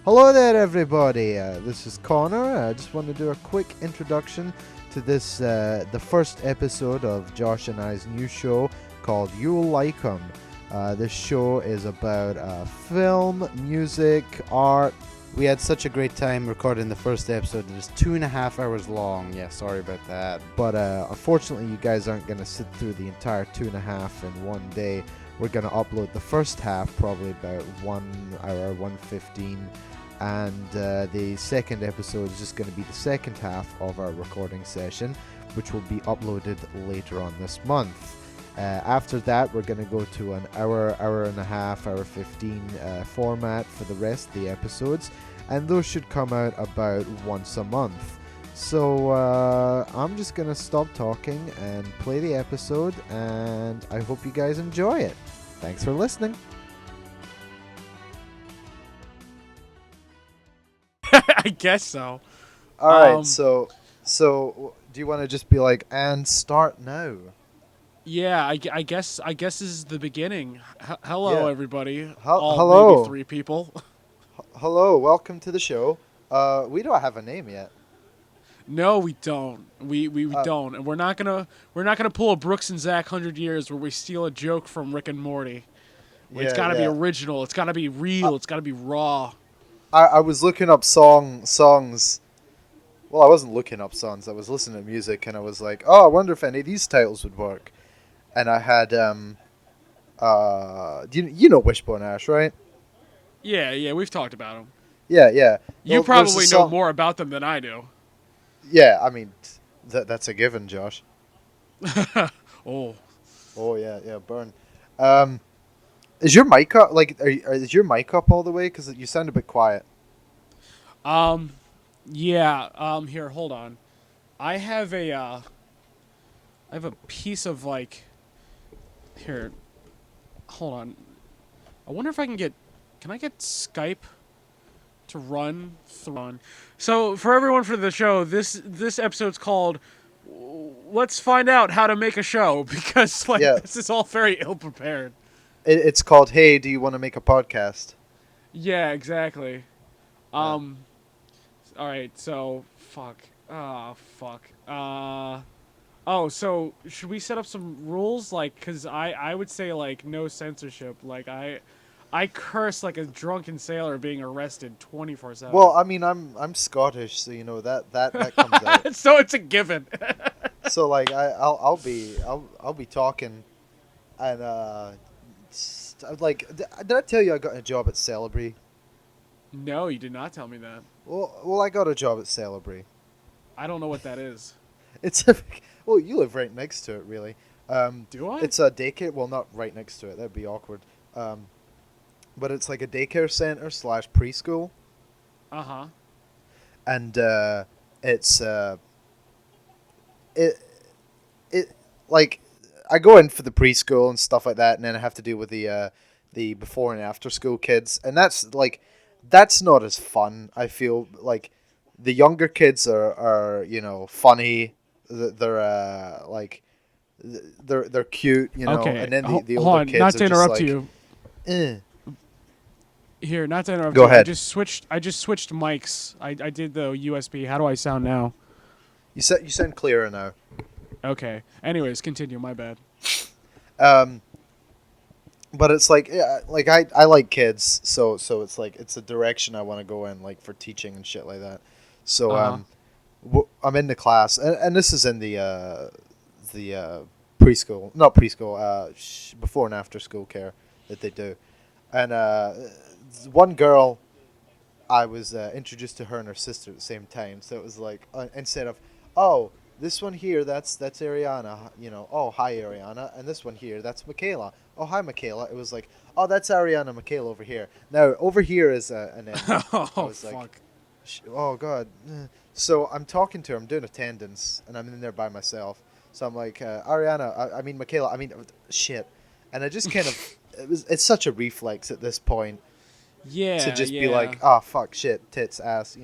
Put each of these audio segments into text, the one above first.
Hello there, everybody. This is Connor. I just want to do a quick introduction to this, the first episode of Josh and I's new show called You'll Like 'Em. This show is about film, music, art. We had such a great time recording the first episode. It is 2.5 hours long. Yeah, sorry about that. But unfortunately, you guys aren't going to sit through the entire 2.5 in one day. We're going to upload the first half, probably about 1 hour, 1:15. And the second episode is just going to be the second half of our recording session, which will be uploaded later on this month. After that, we're going to go to an hour and a half, hour 15 format for the rest of the episodes, and those should come out about once a month. So I'm just going to stop talking and play the episode, and I hope you guys enjoy it. Thanks for listening. I guess so. All right, so do you want to just be like, and start now? Yeah, I guess this is the beginning. Hello, Yeah. everybody. Hello. Maybe 3 people. Hello, welcome to the show. We don't have a name yet. No, we don't. We don't, and we're not gonna pull a Brooks and Zach 100 Years where we steal a joke from Rick and Morty. It's got to be original. It's got to be real. It's got to be raw. I was looking up songs. Well, I wasn't looking up songs. I was listening to music, and I was like, oh, I wonder if any of these titles would work. And I had, you know Wishbone Ash, right? Yeah, we've talked about them. Yeah. You Well, probably there's a know song- more about them than I do. Yeah, I mean, that's a given, Josh. Oh. Oh, yeah, burn. Is your mic up? Like, is your mic up all the way? Because you sound a bit quiet. Yeah. Here, hold on. I have a piece of like. Here, hold on. I wonder if I can get. Can I get Skype to run through? So for everyone for the show, this episode's called "Let's Find Out How to Make a Show" because this is all very ill prepared. It's called Hey, Do You Want to Make a Podcast? Yeah, exactly. All right, so fuck. So should we set up some rules? Like, cause I would say like no censorship. Like I curse like a drunken sailor being arrested 24/7. Well, I mean, I'm Scottish, so you know that comes out. So it's a given. So like I'll be talking, and like did I tell you I got a job at Celebrity? No, you did not tell me that. Well, I got a job at Celebrity. I don't know what that is. It's a well, you live right next to it, really. Do I? It's a daycare. Well, not right next to it. That'd be awkward. But it's like a daycare center / preschool. Uh-huh. And it's it like I go in for the preschool and stuff like that, and then I have to deal with the before and after school kids, and that's not as fun. I feel like the younger kids are funny. They're they're cute, Okay. and then the hold older on, kids not are to just interrupt like, you. eh. Here, not to interrupt Go you. ahead. I just switched mics. I did the USB. How do I sound now? You sound clearer now. Okay. Anyways, continue. My bad. But it's like, yeah, like I like kids, so it's like it's a direction I want to go in, like for teaching and shit like that. So I'm in the class, and this is in the preschool, not preschool, before and after school care that they do, and one girl, I was introduced to her and her sister at the same time, so it was like instead of this one here, that's Ariana, oh, hi, Ariana. And this one here, that's Michaela. Oh, hi, Michaela. It was like, oh, that's Ariana and Michaela over here. Now, over here is an M. Oh, was fuck. like, oh, God. So I'm talking to her. I'm doing attendance, and I'm in there by myself. So I'm like, Ariana, I mean, Michaela, I mean, shit. And I just kind of, it's such a reflex at this point Yeah, to just yeah. be like, oh, fuck, shit, tits, ass,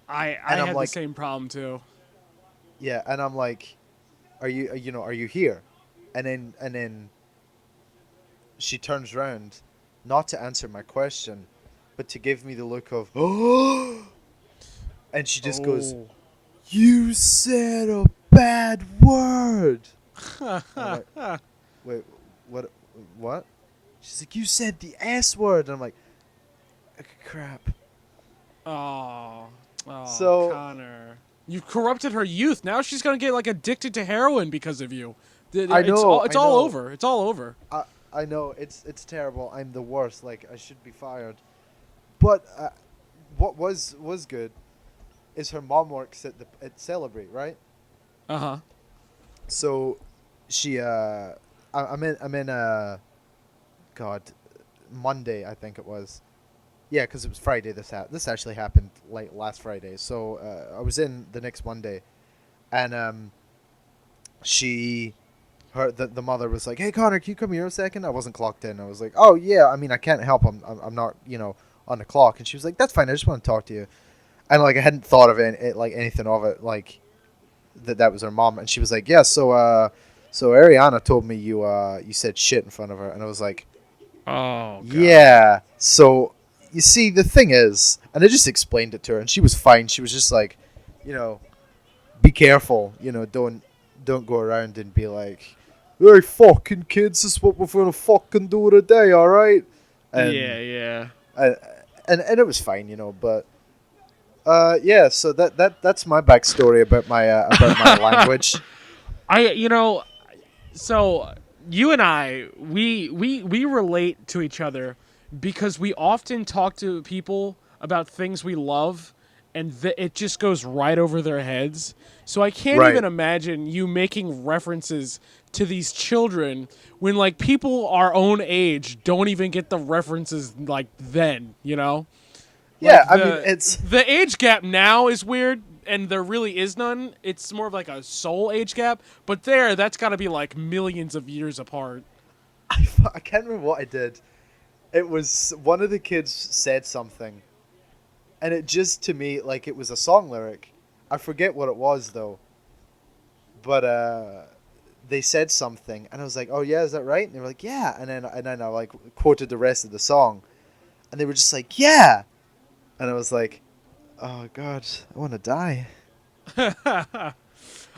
I I'm had like- the same problem, too. Yeah, and I'm like, are you here? And then she turns around, not to answer my question, but to give me the look of, oh, and she just goes, Oh. "You said a bad word." I'm like, wait, what? She's like, "You said the S word." And I'm like, crap. Oh, So- Connor, you've corrupted her youth. Now she's gonna get like addicted to heroin because of you. I know, It's I all know. over. It's all over. I know, it's terrible. I'm the worst. Like, I should be fired. But what was good is her mom works at Celebrate, right? Uh huh. So she I'm in God, Monday, I think it was. Yeah, because it was Friday. This actually happened like last Friday. So I was in the next Monday, and the mother was like, "Hey Connor, can you come here a second?" I wasn't clocked in. I was like, "Oh yeah, I mean I can't help. I'm not on the clock." And she was like, "That's fine. I just want to talk to you." And like I hadn't thought of anything of it, like that was her mom. And she was like, "Yeah, so Ariana told me you said shit in front of her." And I was like, Oh. God. "Yeah." So you see, the thing is, and I just explained it to her, and she was fine. She was just like, be careful. Don't go around and be like, "Hey, fucking kids, this is what we're gonna fucking do today, all right?" And, Yeah. and it was fine, but yeah. So that's my backstory about my language. So you and I, we relate to each other because we often talk to people about things we love, and it just goes right over their heads. So I can't Right. even imagine you making references to these children when like people our own age don't even get the references like then, Yeah, Like, I mean it's the age gap now is weird, and there really is none. It's more of like a soul age gap, but that's got to be like millions of years apart. I can't remember what I did. It was one of the kids said something, and it just to me like it was a song lyric. I forget what it was though, but they said something, and I was like, "Oh yeah, is that right?" And they were like, "Yeah," and then I like quoted the rest of the song, and they were just like, "Yeah," and I was like, "Oh God, I want to die."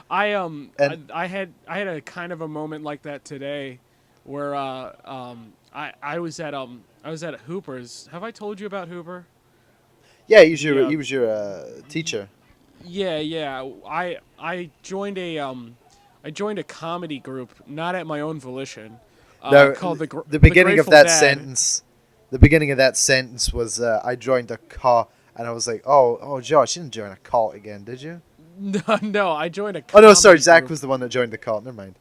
And- I had a kind of a moment like that today, where I was at Hooper's. Have I told you about Hooper? Yeah, he was your Yeah. teacher. Yeah. I joined a comedy group, not at my own volition. No, Called the beginning of Grateful that Dad. sentence. The beginning of that sentence was I joined a cult, and I was like, oh, Josh, you didn't join a cult again, did you? No, I joined a. Oh no, sorry, comedy Zach group. was the one that joined the cult. Never mind.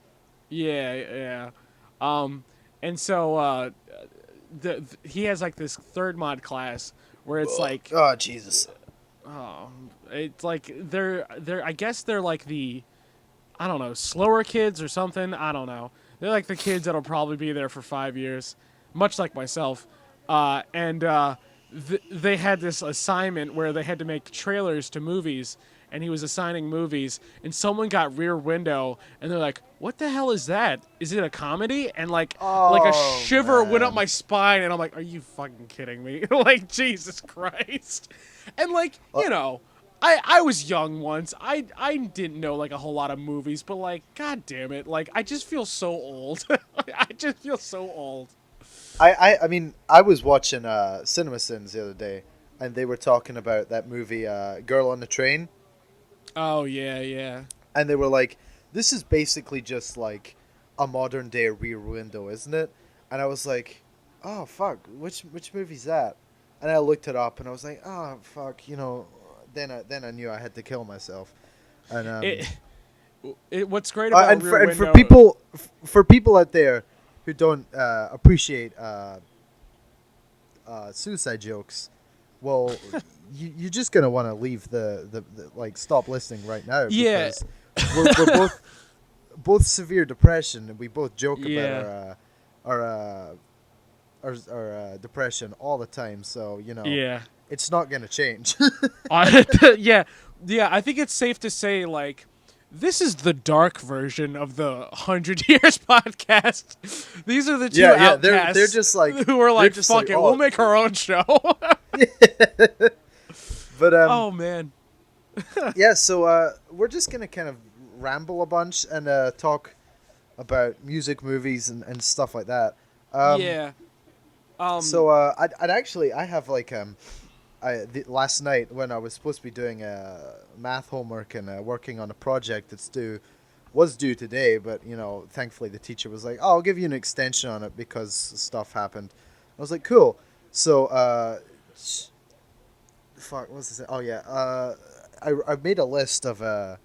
Yeah. And so he has like this third mod class where it's like, Oh Jesus. oh, it's like they're I guess they're like the, I don't know, slower kids or something. I don't know. They're like the kids that'll probably be there for 5 years, much like myself. And they had this assignment where they had to make trailers to movies, and he was assigning movies, and someone got Rear Window, and they're like, "What the hell is that? Is it a comedy?" And like a Oh, shiver went up man. my spine, and I'm like, "Are you fucking kidding me?" Like, Jesus Christ. And like, I was young once. I didn't know like a whole lot of movies, but like, god damn it, like I just feel so old. I just feel so old. I mean, I was watching Cinema Sins the other day, and they were talking about that movie, Girl on the Train, Oh yeah. and they were like, "This is basically just like a modern day Rear Window, isn't it?" And I was like, "Oh fuck, which movie's that?" And I looked it up, and I was like, "Oh fuck," Then I knew I had to kill myself, and What's great about and Rear for Window? for people out there who don't appreciate suicide jokes, well, you're just gonna want to leave the like stop listening right now. Yeah. Because we're both severe depression, and we both joke Yeah. about our depression all the time. So Yeah. it's not gonna change. Yeah. I think it's safe to say like this is the dark version of the 100 Years podcast. These are the two Yeah, outcasts they're just like who are like, just fuck like, it, oh. we'll make our own show. But Oh man. yeah. So we're just gonna kind of ramble a bunch and talk about music, movies, and stuff like that. Yeah. So I have like last night when I was supposed to be doing math homework and working on a project was due today, but thankfully the teacher was like, "Oh, I'll give you an extension on it because stuff happened." I was like, "Cool." So fuck, what was this? Oh yeah, I've made a list of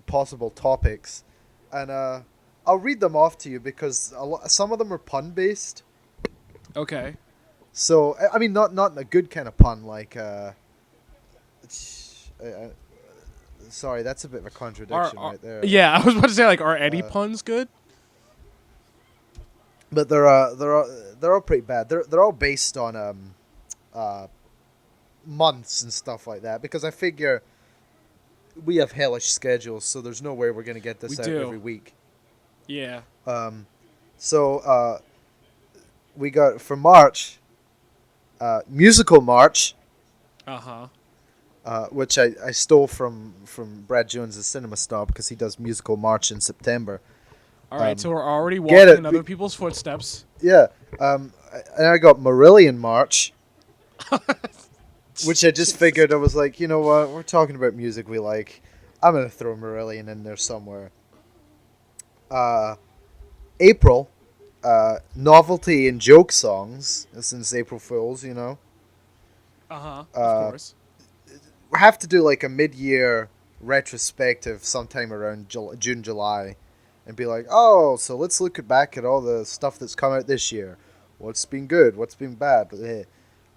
possible topics, and I'll read them off to you because some of them are pun based. Okay. So I mean, not in a good kind of pun, like sorry, that's a bit of a contradiction right there. Yeah, I was about to say like, are any Uh, puns good? But they're all pretty bad. They're all based on uh, months and stuff like that because I figure we have hellish schedules, so there's no way we're gonna get this We out do. every week. Yeah. So we got for March, musical March, Uh which I stole from Brad Jones' Cinema Snob because he does musical March in September. All right. So we're already get walking it. in other people's footsteps. Yeah. And I got Marillion March, which I just figured I was like, you know what? We're talking about music we like. I'm gonna throw Marillion in there somewhere. April, novelty and joke songs since April Fools. Of Uh, course. We have to do like a mid-year retrospective sometime around June, July, and be like, oh, so let's look back at all the stuff that's come out this year. What's been good? What's been bad?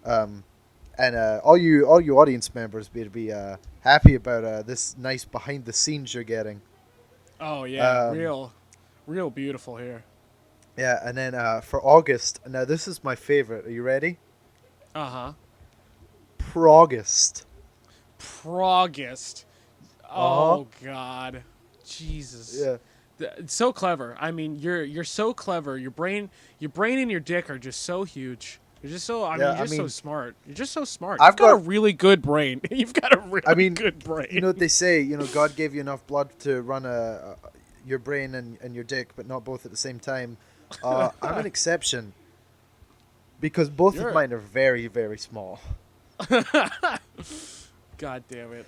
And all you audience members be happy about this nice behind the scenes you're getting. Oh yeah, Um, real beautiful here. Yeah, and then for August, now this is my favorite. Are you ready? Uh-huh. Progust. Progust. Oh God, Jesus. Yeah. It's so clever. I mean, you're so clever. Your brain and your dick are just so huge. You're just so. I mean, Yeah, you're just so smart. You're just so smart. I've You've got a got- really good brain. You've got a really good brain. You know what they say? God gave you enough blood to run your brain and your dick, but not both at the same time. I'm an exception because both You're- of mine are very, very small. God damn it.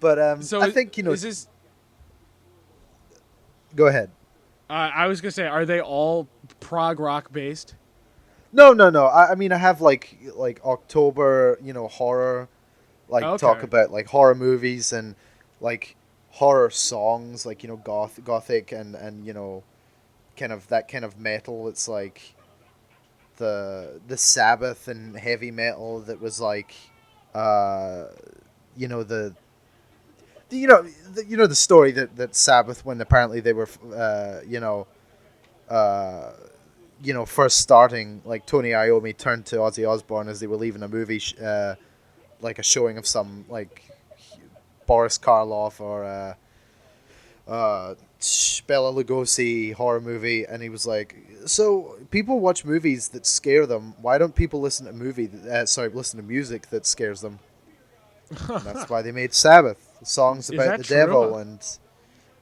But So I think is this? Go ahead. I was gonna say, are they all prog rock based? No. I mean, I have like October, horror, like talk Okay. about like horror movies and like horror songs, like gothic and kind of that kind of metal. It's like the Sabbath and heavy metal that was like, you know the. The story that Sabbath, when apparently they were first starting, like Tony Iommi turned to Ozzy Osbourne as they were leaving a movie like a showing of some like Boris Karloff or Bela Lugosi horror movie, and he was like, so people watch movies that scare them, why don't people listen to listen to music that scares them? And that's why they made Sabbath, songs Is about that the true? devil. And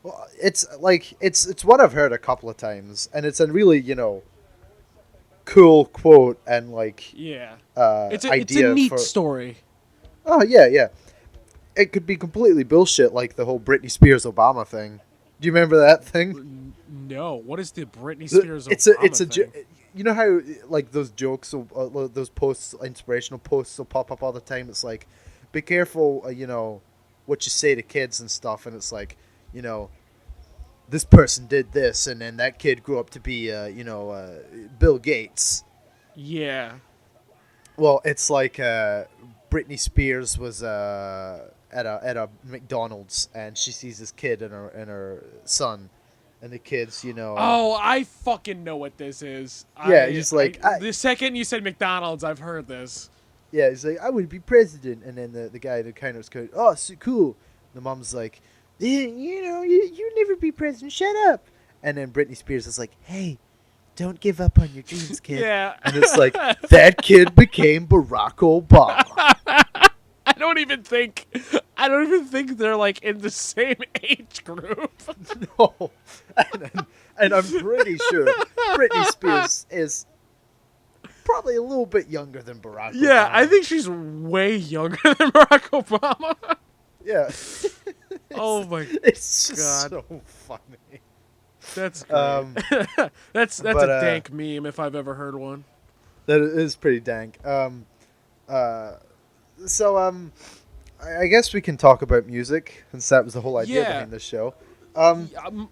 well, it's like it's what I've heard a couple of times, and it's a really cool quote and like Yeah. It's idea a neat for. story. Oh yeah. It could be completely bullshit, like the whole Britney Spears Obama thing. Do you remember that thing? No, what is the Britney Spears It's a thing? you know how like those jokes, those posts, inspirational posts will pop up all the time. It's like, be careful, what you say to kids and stuff, and it's like, this person did this, and then that kid grew up to be, Bill Gates. Yeah. Well, it's like Britney Spears was at a McDonald's, and she sees this kid and her son, and the kid's Oh, I fucking know what this is. Yeah, he's like, the second you said McDonald's, I've heard this. yeah, he's like, I would be president, and then the guy at the counter's going, oh, so cool. The mom's like, you never be president, shut up. And then Britney Spears is like, hey, don't give up on your dreams, kid. Yeah. And it's like, that kid became Barack Obama. I don't even think they're like in the same age group. No, and I'm pretty sure Britney Spears is probably a little bit younger than Barack Yeah, Obama. I think she's way younger than Barack Obama. Yeah. Oh my It's just God. so funny. That's great. That's but, a dank meme if I've ever heard one. That is pretty dank. So I guess we can talk about music, since that was the whole idea Yeah. behind this show. Can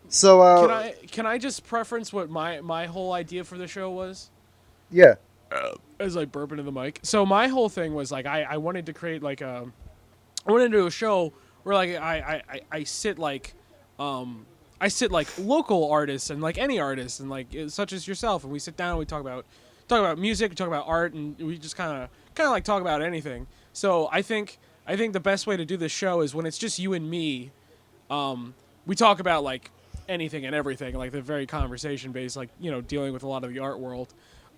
So I just preference what my whole idea for the show was? yeah, As I burp into the mic. So my whole thing was like I wanted to create like I wanted to do a show where like I sit like I sit like local artists and like any artists and like such as yourself, and we sit down and we talk about music, we talk about art, and we just kind of like talk about anything. So I think the best way to do this show is when it's just you and me. We talk about like anything and everything, like they're very conversation based, like dealing with a lot of the art world.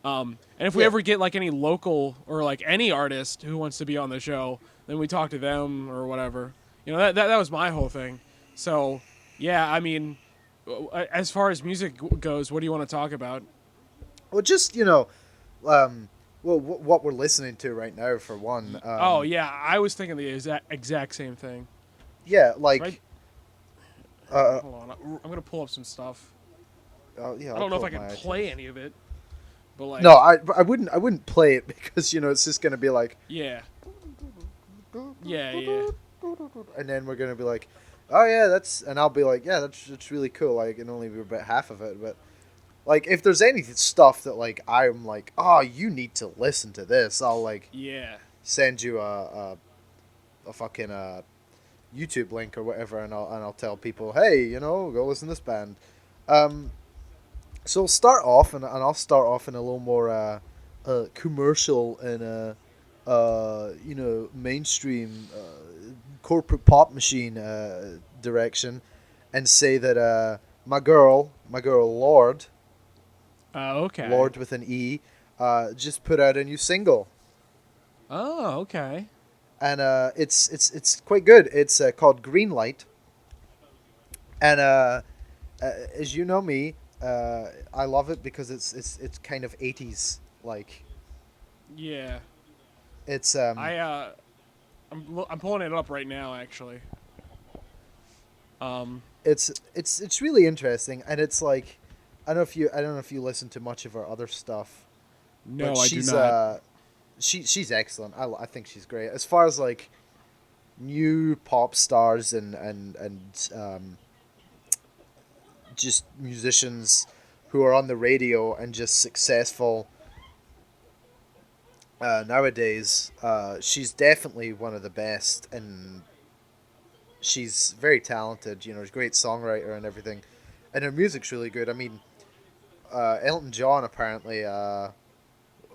And if we ever get like any local or like any artist who wants to be on the show, then we talk to them or whatever. That was my whole thing. So yeah, I mean, as far as music goes, what do you want to talk about? well, just what we're listening to right now for one. Oh yeah, I was thinking the exact same thing. Yeah, like. Right? Hold on, I'm gonna pull up some stuff. Yeah, I don't know if I can play any of it, but like No, I wouldn't play it because it's just gonna be like. yeah, And then we're gonna be like, oh yeah, and I'll be like, yeah, that's really cool. I can only be about half of it, but like if there's any stuff that like I'm like, oh, you need to listen to this, I'll like yeah. send you a fucking YouTube link or whatever, and I'll tell people, hey, go listen to this band. So we'll start off, and I'll start off in a little more commercial and mainstream corporate pop machine direction, and say that my girl Lord, Okay. Lord with an E, just put out a new single, Oh, okay. and it's quite good. It's called Green Light, and as you know me, I love it because it's kind of 80s like. Yeah. It's I'm pulling it up right now, actually. it's really interesting, and it's like I don't know if you listen to much of her other stuff. No, but I do not. She's excellent. I think she's great as far as like new pop stars and just musicians who are on the radio and just successful nowadays. She's definitely one of the best, and she's very talented. She's a great songwriter and everything, and her music's really good. I mean, Elton John apparently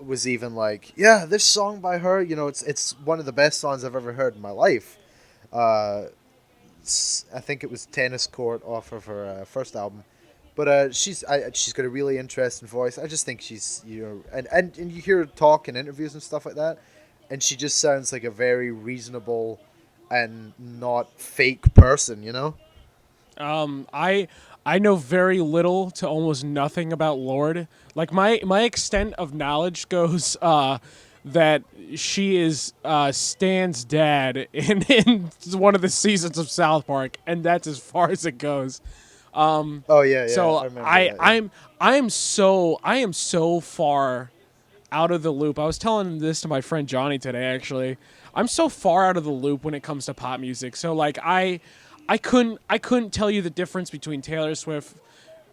was even like, yeah, this song by her, it's one of the best songs I've ever heard in my life. I think it was Tennis Court off of her first album. But she's got a really interesting voice. I just think she's, and you hear her talk in interviews and stuff like that, and she just sounds like a very reasonable and not fake person, I know very little to almost nothing about Lorde. Like my extent of knowledge goes that she is Stan's dad in one of the seasons of South Park, and that's as far as it goes. Oh yeah. So I remember that, yeah. I am so far out of the loop. I was telling this to my friend Johnny today, actually. I'm so far out of the loop when it comes to pop music. So like I couldn't tell you the difference between Taylor Swift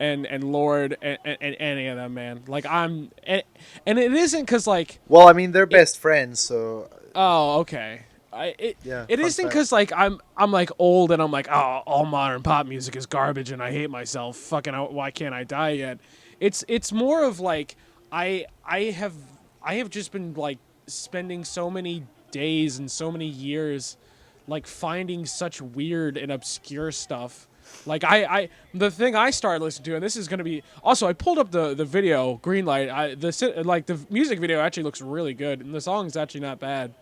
and Lorde and any of them, man. Like and it isn't because like. Well, I mean, they're best friends, so. Oh, okay. It isn't fact. because like I'm like old and I'm like, oh, all modern pop music is garbage and I hate myself. Fucking why can't I die yet? It's more of like I have just been like spending so many days and so many years like finding such weird and obscure stuff. Like the thing I started listening to, and this is gonna be also I pulled up the video Greenlight. The music video actually looks really good, and the song's actually not bad.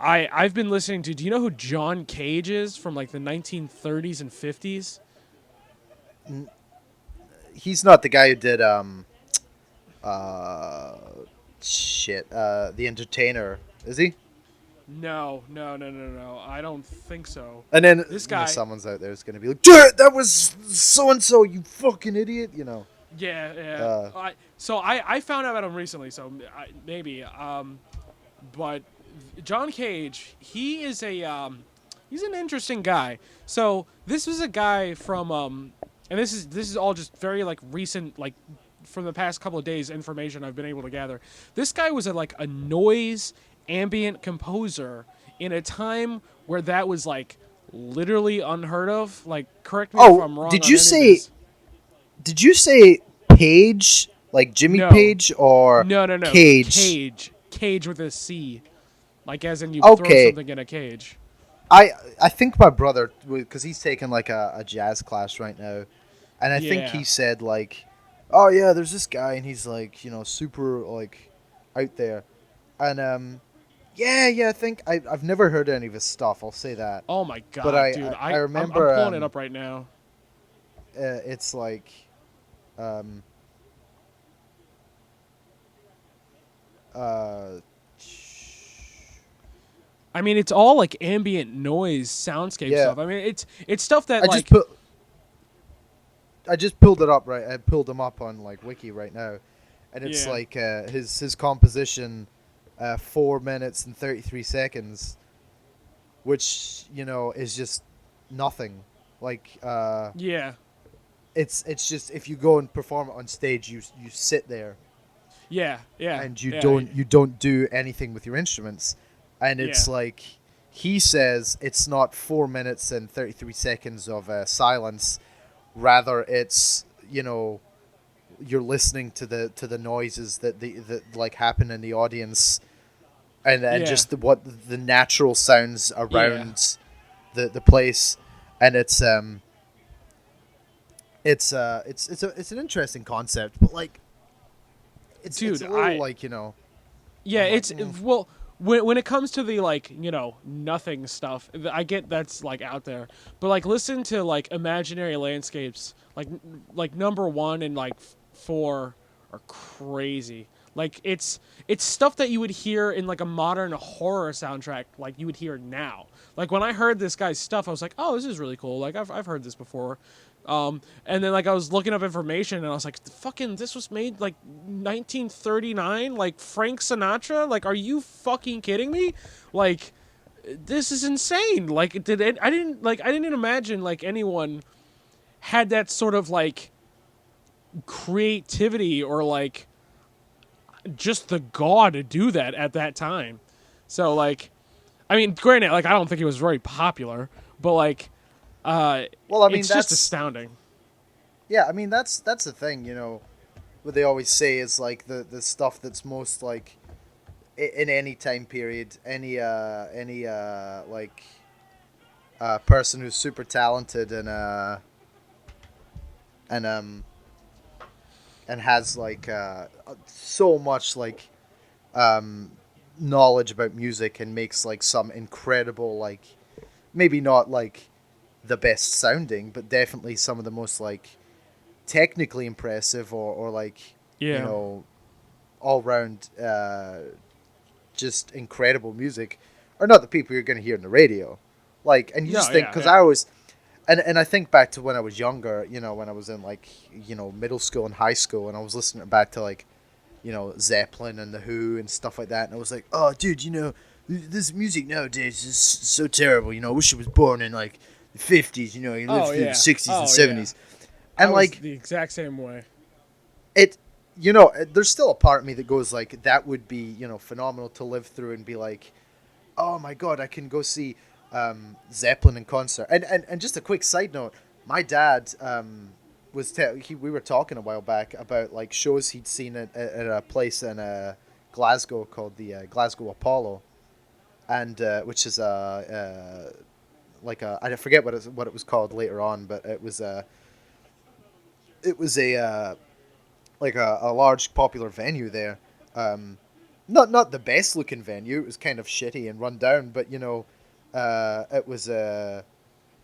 I've been listening to. Do you know who John Cage is from like the 1930s and 50s? He's not the guy who did uh the Entertainer, is he? No, no, no, no, no. I don't think so. And then This guy, someone's out there is gonna be like, dude, that was so and so, you fucking idiot, yeah, yeah. Uh, I found out about him recently, so maybe. But John Cage, he is he's an interesting guy. So this was a guy from and this is all just very like recent, like from the past couple of days information I've been able to gather. This guy was a noise ambient composer in a time where that was like literally unheard of. Like, correct me if oh, I'm wrong did on you any of say this. Page, like Jimmy No, Page, or no, no, no. Cage? Cage with a C, like as in you throw Okay, something in a cage. I think my brother, because he's taking like a jazz class right now, and I think Yeah. he said like, oh yeah, there's this guy and he's like super like out there, and yeah, I think I've never heard any of his stuff. I'll say that, Oh my but god, dude! I I'm remember pulling it up right now. it's like um uh. I mean, it's all like ambient noise, soundscape Yeah, stuff. I mean, it's stuff that I just like put I just pulled it up right. I pulled him up on like Wiki right now, and it's yeah, like his composition, 4 minutes and 33 seconds, which is just nothing. Like yeah, it's just if you go and perform it on stage, you sit there yeah, yeah, and you yeah, don't do anything with your instruments, and yeah, it's like he says it's not 4 minutes and 33 seconds of silence, rather it's you're listening to the noises that like happen in the audience, and yeah, just what the natural sounds yeah. around the place, and it's an interesting concept, but like it's Dude, a little like yeah, I'm like it's well, when it comes to the like nothing stuff, I get that's like out there, but like listen to like imaginary landscapes, like number one and like four are crazy. Like it's stuff that you would hear in like a modern horror soundtrack, like you would hear now. Like when I heard this guy's stuff, I was like, oh, this is really cool. Like I've heard this before. And then like I was looking up information and I was like, fucking, this was made like 1939, like Frank Sinatra. Like, are you fucking kidding me? Like, this is insane. Like, I didn't imagine like anyone had that sort of like creativity or like just the gall to do that at that time. So like, I mean, granted, like I don't think it was very popular, but like, uh, well, I mean it's just that's astounding. yeah, I mean that's the thing, what they always say is like the stuff that's most like in any time period, any like person who's super talented and and has like so much like um knowledge about music and makes like some incredible, like maybe not like the best sounding, but definitely some of the most like technically impressive, or like Yeah. all round just incredible music are not the people you're going to hear on the radio. Like, and you No. just think, Yeah. because Yeah. I always, and I think back to when I was younger, when I was in like, middle school and high school, and I was listening back to like, Zeppelin and The Who and stuff like that. And I was like, oh, dude, this music nowadays is so terrible. I wish I was born in like the 50s, you lived Oh through the yeah. 60s and Oh yeah. 70s. I And was like, the exact same way. it there's still a part of me that goes like that would be phenomenal to live through and be like, oh my god, I can go see Zeppelin in concert. And just a quick side note, my dad we were talking a while back about like shows he'd seen at a place in Glasgow called the Glasgow Apollo, and which is like I forget what it was called later on, but it was a like a large popular venue there, um, not the best looking venue. It was kind of shitty and run down, but it was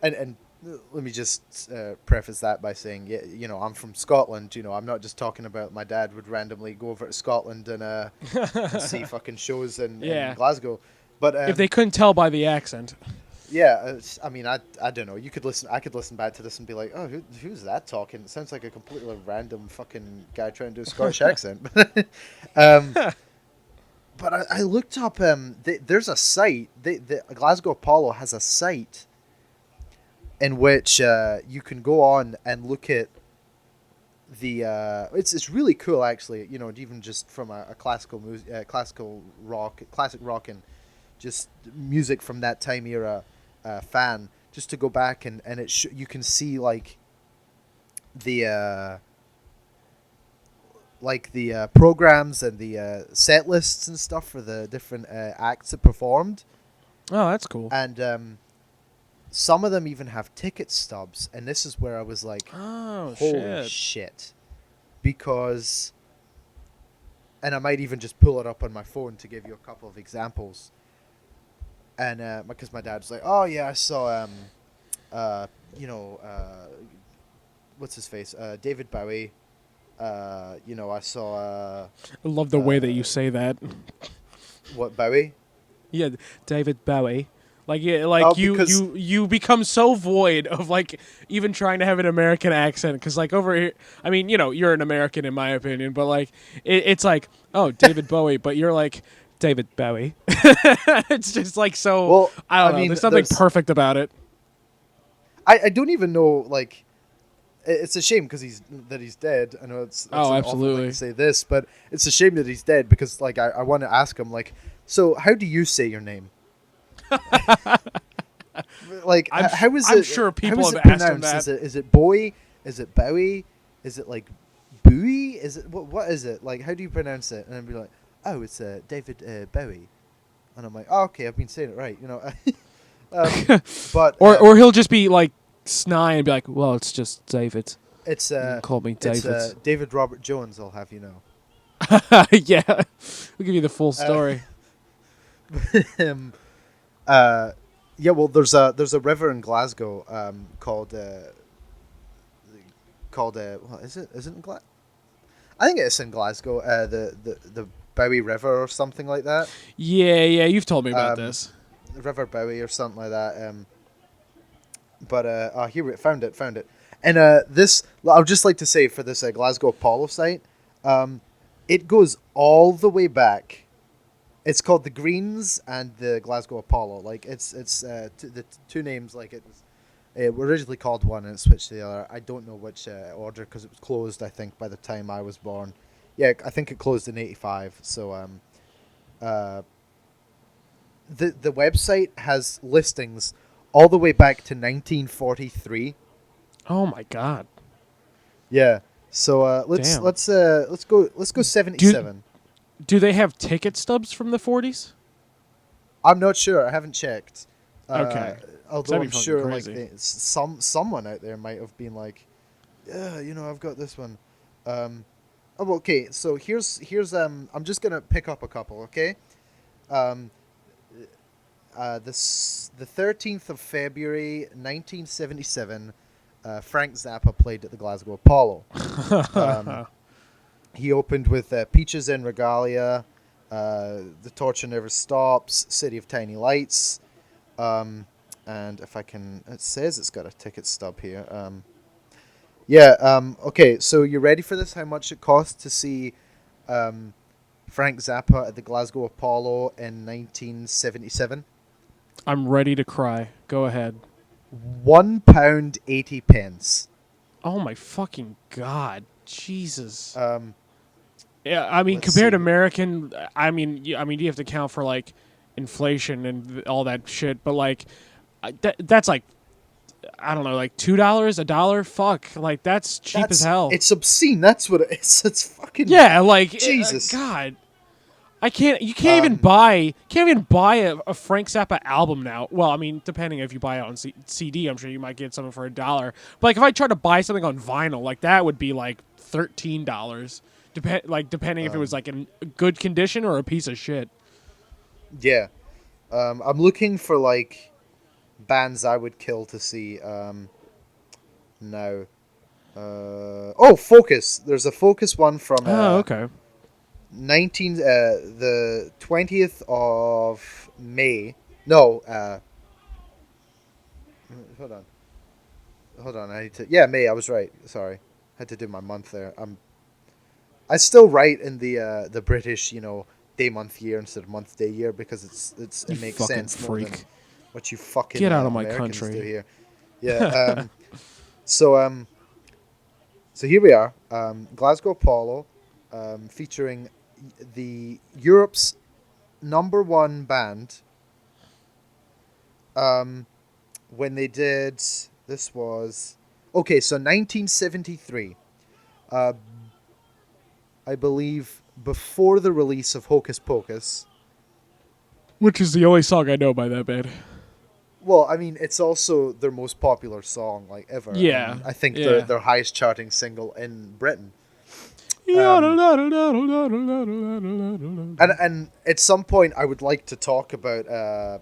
and let me just preface that by saying, yeah, I'm from Scotland. I'm not just talking about my dad would randomly go over to Scotland and see fucking shows in Glasgow. But if they couldn't tell by the accent. yeah, I mean, I don't know. I could listen back to this and be like, oh, who's that talking? It sounds like a completely random fucking guy trying to do a Scottish accent. But I looked up. There's a site. The Glasgow Apollo has a site in which you can go on and look at the. It's really cool actually. Even just from a classical classic rock and just music from that time era fan, just to go back and you can see the programs and the set lists and stuff for the different acts that performed. Oh, that's cool. And some of them even have ticket stubs, and this is where I was like, oh, holy shit. Because, and I might even just pull it up on my phone to give you a couple of examples. And because my dad's like, oh yeah, I saw, what's his face? David Bowie. I saw. I love the way that you say that. What, Bowie? Yeah, David Bowie. You become so void of even trying to have an American accent because over here, I mean, you're an American in my opinion, but it's like, oh, David Bowie, but you're like David Bowie. It's just so. Well, I don't know. There's something perfect about it. I don't even know It's a shame because he's dead. I know it's absolutely to say this, but it's a shame that he's dead because I want to ask him so how do you say your name? How is it? I'm sure people have asked him that. Is it Bowie? Is it Bowie? Is it Bowie? Is it what is it? How do you pronounce it? And I'd be like, oh, it's David Bowie, and I'm like, oh, okay, I've been saying it right, but or he'll just be snide and be like, well, it's just David. It's call me David. It's David Robert Jones, I'll have you know. Yeah, we'll give you the full story. Yeah, well, there's a river in Glasgow called what is it? Is it in Glasgow? I think it's in Glasgow. The Bowie River or something like that. Yeah, you've told me about this. River Bowie or something like that. But here we found it. And this, I'd just like to say for this Glasgow Apollo site, it goes all the way back. It's called the Greens and the Glasgow Apollo. It's the two names. It was originally called one and it switched to the other. I don't know which order because it was closed, I think, by the time I was born. Yeah, I think it closed in '85. So the website has listings all the way back to 1943. Oh my god. Yeah. So let's go 77. Do they have ticket stubs from the 40s? I'm not sure. I haven't checked. Okay. Although I'm sure crazy. someone out there might have been like, yeah, I've got this one. Okay. So here's I'm just gonna pick up a couple. Okay. The 13th of February 1977, Frank Zappa played at the Glasgow Apollo. He opened with Peaches and Regalia, The Torture Never Stops, City of Tiny Lights, and if I can, it says it's got a ticket stub here. Okay, so you ready for this? How much it cost to see Frank Zappa at the Glasgow Apollo in 1977? I'm ready to cry. Go ahead. £1.80. Oh my fucking god, Jesus. Yeah, I mean, compared to American, I mean, you have to account for inflation and all that shit. But that's I don't know, $2, $1. Fuck, that's cheap as hell. It's obscene. That's what it is. It's fucking Jesus. God. You can't even buy a Frank Zappa album now. Well, I mean, depending if you buy it on CD, I'm sure you might get something for $1. But if I tried to buy something on vinyl, that would be $13 Depending if it was like in good condition or a piece of shit. Yeah. I'm looking for like bands I would kill to see now. Focus. There's a Focus one from Oh, okay. the 20th of May. No, hold on. Hold on. May. I was right. Sorry. Had to do my month there. I still write in the British, day month year instead of month day year because You it makes fucking sense more than freak. what you fucking Get out of my Americans country. do here. Yeah. So so here we are, Glasgow Apollo, featuring the Europe's number one band. When they did, this was okay. So 1973, uh, I believe, before the release of Hocus Pocus. Which is the only song I know by that band. Well, I mean, it's also their most popular song like ever, Yeah. and I think Yeah. their highest charting single in Britain. And And at some point, I would like to talk about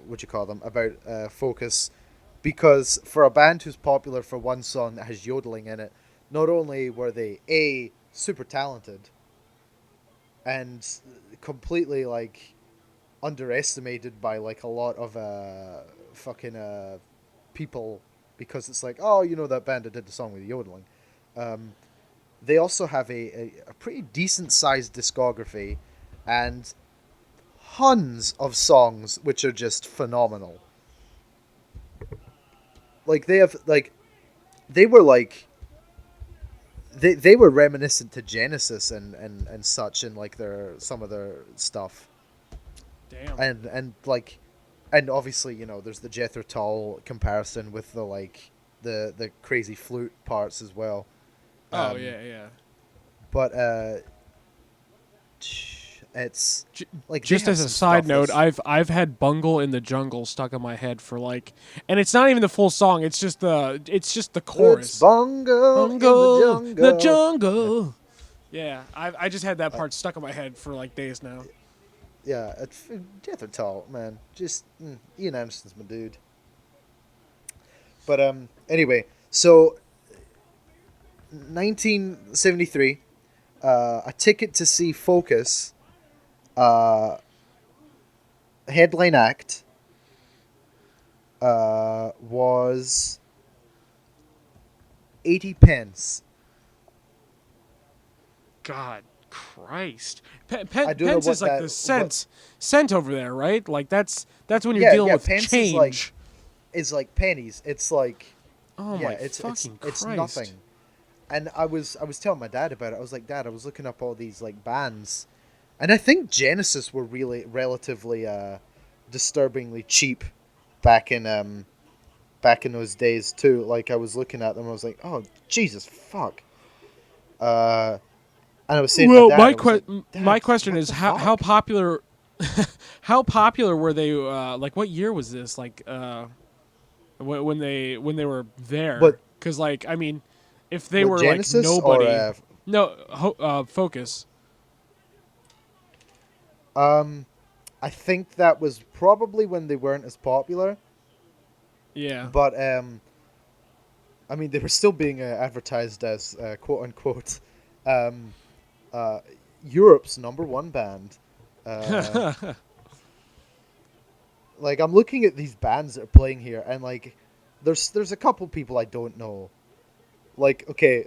what you call them, about Focus, because for a band who's popular for one song that has yodeling in it, not only were they super talented and completely like underestimated by like a lot of fucking people, because it's like, oh, that band that did the song with yodeling. They also have a pretty decent sized discography and tons of songs which are just phenomenal. Like they were like they were reminiscent to Genesis and such in like some of their stuff. damn. And obviously, there's the Jethro Tull comparison with the crazy flute parts as well. Oh yeah. But it's like they Just have as a some side stuff note, that's- I've had "Bungle in the Jungle" stuck in my head for like, and it's not even the full song. It's just the It's chorus. bungle in the Bungle, the jungle. jungle. Yeah, I just had that part stuck in my head for like days now. Yeah, Jethro Tull, man, just Ian Anderson's my dude. But anyway, so 1973, a ticket to see Focus, headline act, was 80 pence. God Christ, I don't know pence what is like that- the cent over there, right? Like that's when you're Yeah, dealing yeah, with pence change. is like is like pennies. It's like oh yeah, my it's fucking it's Christ. nothing. And I was telling my dad about it. I was like, Dad, I was looking up all these like bands, and I think Genesis were really relatively disturbingly cheap back in those days too. Like I was looking at them, I was like, oh Jesus fuck. And I was saying to Well, my dad, I was like, my Dad, question what is the how fuck? popular how popular were they? Like what year was this? Like when they were there? But Because like I mean, if they what were like Genesis or nobody, no Focus. I think that was probably when they weren't as popular. Yeah. But I mean, they were still being advertised as quote unquote um, uh, Europe's number one band. Uh, like I'm looking at these bands that are playing here, and like there's a couple people I don't know. Like okay,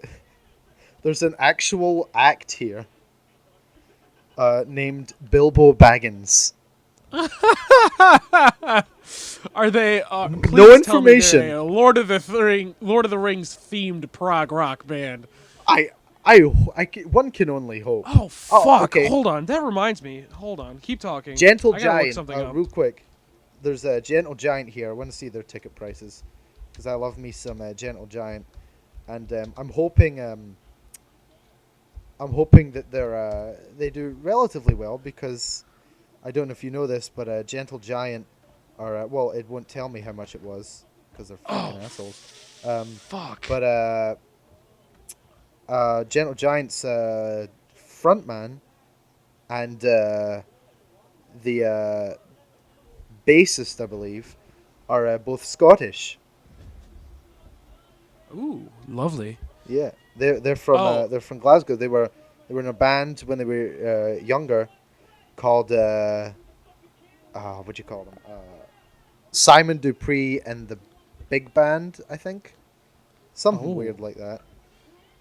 there's an actual act here named Bilbo Baggins. Are they? No Please tell me information. they're a Lord of the Rings themed prog rock band. I, one can only hope. Oh fuck! Okay. Hold on, that reminds me. Hold on, keep talking. Gentle I gotta look Giant, something up. real quick. There's a Gentle Giant here. I want to see their ticket prices because I love me some Gentle Giant, and I'm hoping that they do relatively well because I don't know if you know this, but Gentle Giant are well, it won't tell me how much it was because they're fucking assholes. Fuck. But Gentle Giant's frontman and the bassist, I believe, are both Scottish. Ooh, lovely. Yeah, Oh, they're from Glasgow. They were in a band when they were younger called what do you call them? Simon Dupree and the Big Band, I think, something oh. weird like that.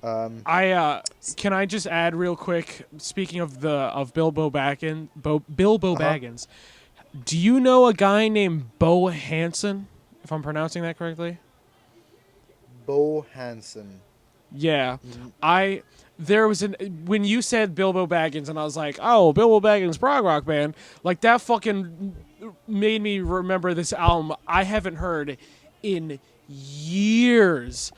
Um, I can I just add real quick. Speaking of Bilbo uh huh. Baggins, do you know a guy named Bo Hansen? If I'm pronouncing that correctly. Bo Hansen. Yeah, Mm, I there was an when you said Bilbo Baggins and I was like, oh, Bilbo Baggins prog rock band, like that fucking made me remember this album I haven't heard in years.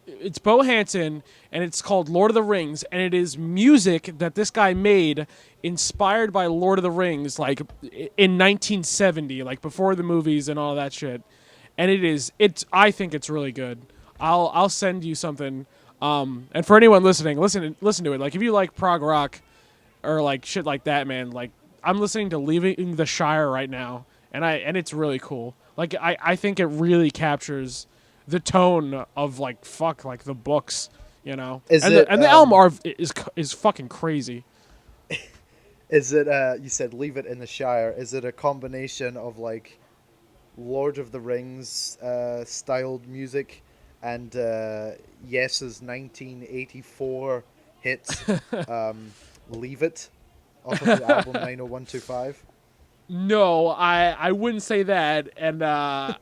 It's Bo Hansen and it's called Lord of the Rings and it is music that this guy made inspired by Lord of the Rings like in 1970, like before the movies and all that shit. And it's I think it's really good. I'll send you something. And for anyone listening, listen to it. Like if you like prog rock or like shit like that, man. Like I'm listening to Leaving the Shire right now, and it's really cool. Like I think it really captures the tone of like fuck like the books, you know. Is And it the album art is fucking crazy. is it you said Leave It in the Shire? Is it a combination of like Lord of the Rings styled music and Yes's 1984 hit Leave It off of the album 90125? No, I wouldn't say that, and I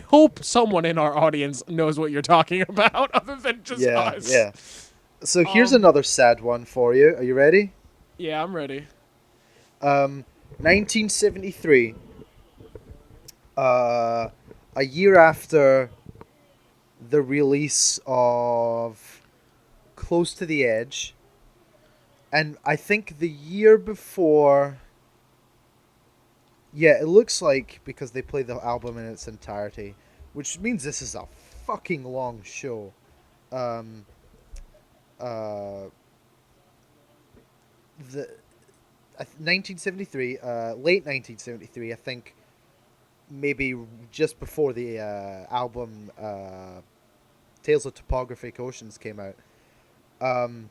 hope someone in our audience knows what you're talking about, other than just Yeah, us. yeah. So here's Um, another sad one for you. Are you ready? yeah, I'm ready. 1973, uh, a year after the release of Close to the Edge, and I think the year before. Yeah, it looks like because they play the album in its entirety, which means this is a fucking long show. Um, uh, the 1973, late 1973, I think, maybe just before the album Tales of Topographic Oceans came out. Um,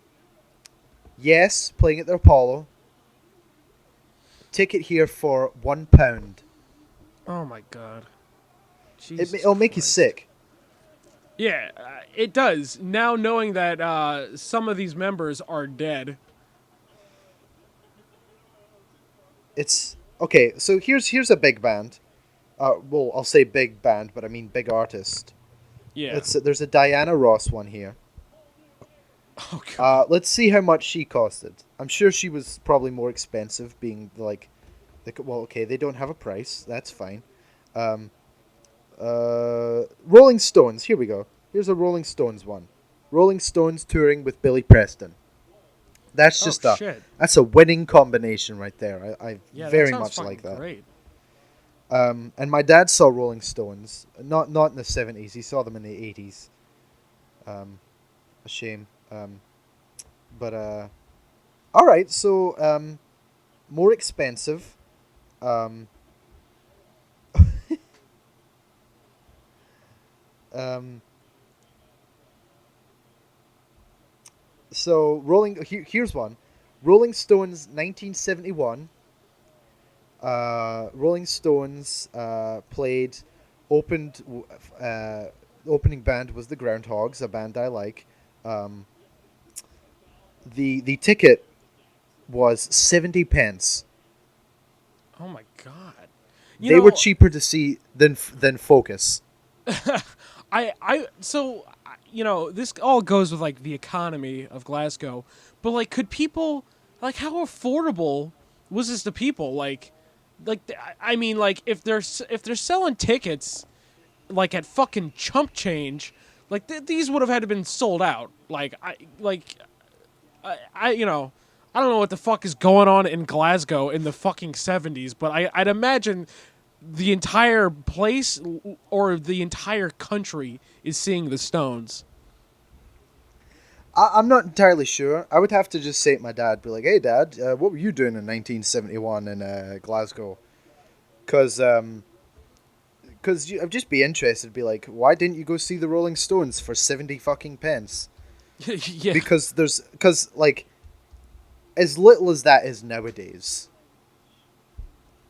yes, playing at the Apollo. Ticket here for £1. Oh my god, Jesus It'll make you Christ. sick. Yeah, it does. Now knowing that some of these members are dead. It's okay. So here's a big band. Well, I'll say big band, but I mean big artist. Yeah. There's a Diana Ross one here. Oh god. Let's see how much she costed. I'm sure she was probably more expensive, being like, well, okay, they don't have a price. That's fine. Um, Rolling Stones. Here we go. Here's a Rolling Stones one. Rolling Stones touring with Billy Preston. That's Oh just a shit. that's a winning combination right there. I Yeah, that very sounds much fucking like that. great. And my dad saw Rolling Stones, not in the 70s. He saw them in the 80s. A shame. But all right. So more expensive. Um, um, so here's one. Rolling Stones 1971. Rolling Stones played opened. The opening band was the Groundhogs, a band I like. Um, the ticket was 70 pence. Oh my god. You They were know, cheaper to see than Focus. you know, this all goes with like the economy of Glasgow, but like could people like how affordable was this to people I mean like if they're selling tickets like at fucking chump change, like these would have had to been sold out. I you know, I don't know what the fuck is going on in Glasgow in the fucking 70s, but I'd imagine the entire place or the entire country is seeing the Stones. I'm not entirely sure. I would have to just say to my dad, be like, "Hey, Dad, what were you doing in 1971 in Glasgow?" Because I'd just be interested. Be like, why didn't you go see the Rolling Stones for 70 fucking pence? Yeah. Because like, as little as that is nowadays,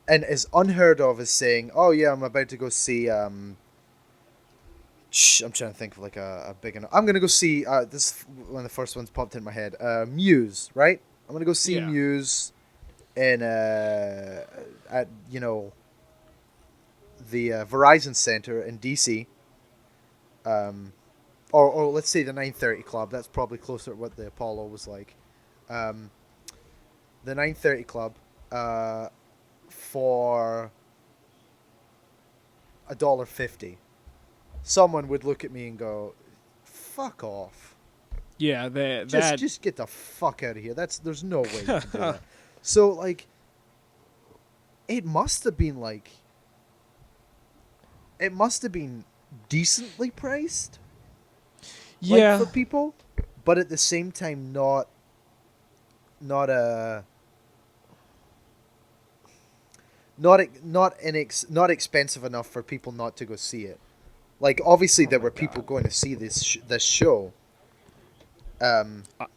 and as unheard of as saying, "Oh yeah, I'm about to go see." I'm trying to think of like a big enough. I'm gonna go see. This one of the first ones popped in my head. Muse, right? I'm gonna go see Yeah. Muse in at the Verizon Center in DC. Um, or let's say the 9:30 Club. That's probably closer to what the Apollo was like. Um, the 9:30 Club, for $1.50. Someone would look at me and go, "Fuck off! Yeah, Just get the fuck out of here." There's no way you can do that. So like, it must have been like, it must have been decently priced, like yeah. for people, but at the same time not not expensive enough for people not to go see it. Like obviously Oh there my were people god. going to see this show. Um, Uh,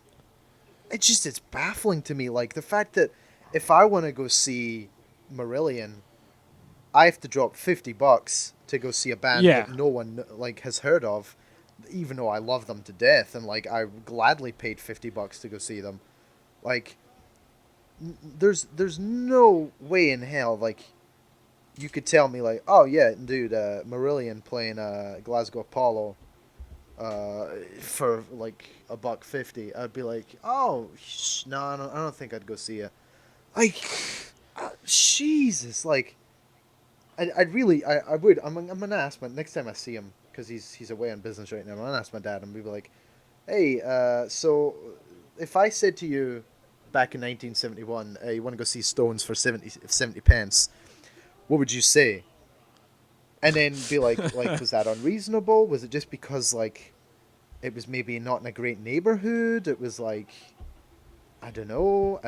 it's baffling to me. Like the fact that if I want to go see Marillion, I have to drop $50 to go see a band yeah. that no one like has heard of, even though I love them to death and like I gladly paid $50 to go see them. Like there's no way in hell like you could tell me like, oh yeah, dude, Marillion playing Glasgow Apollo for like $1.50. I'd be like, oh no, I don't think I'd go see it. Like, Jesus, like, I would. I'm gonna ask my next time I see him because he's away on business right now. I'm gonna ask my dad and be like, hey, so if I said to you back in 1971, you want to go see Stones for 70 pence, what would you say? And then be like, was that unreasonable? Was it just because like it was maybe not in a great neighborhood? It was like, I don't know.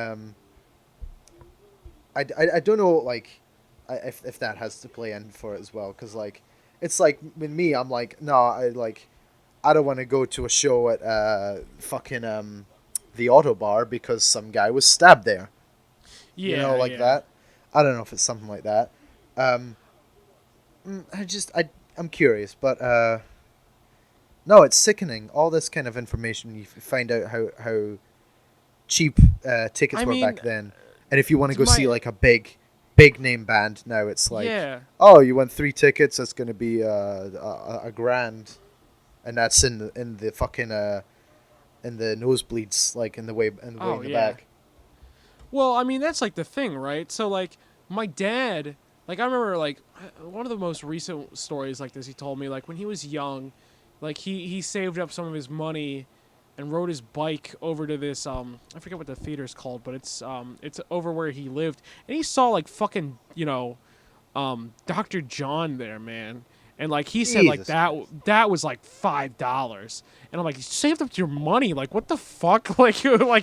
I don't know like if that has to play in for it as well because like it's like with me I'm like no I don't want to go to a show at fucking the auto bar because some guy was stabbed there, Yeah, like yeah. that. I don't know if it's something like that. um I'm curious, but no, it's sickening all this kind of information. You find out how cheap tickets I were mean, back then. And if you want to go see my like a big name band now, it's like, yeah. oh, you want 3 tickets? That's going to be a grand, and that's in the fucking in the nosebleeds, like in Oh the yeah. back. Well, I mean that's like the thing, right? So like my dad, like I remember like one of the most recent stories like this he told me like when he was young, like he saved up some of his money and rode his bike over to this I forget what the theater's called, but it's over where he lived and he saw like fucking, Dr. John there, man. And like he said like Jesus that Christ. that was like $5. And I'm like, you saved up your money, like what the fuck? Like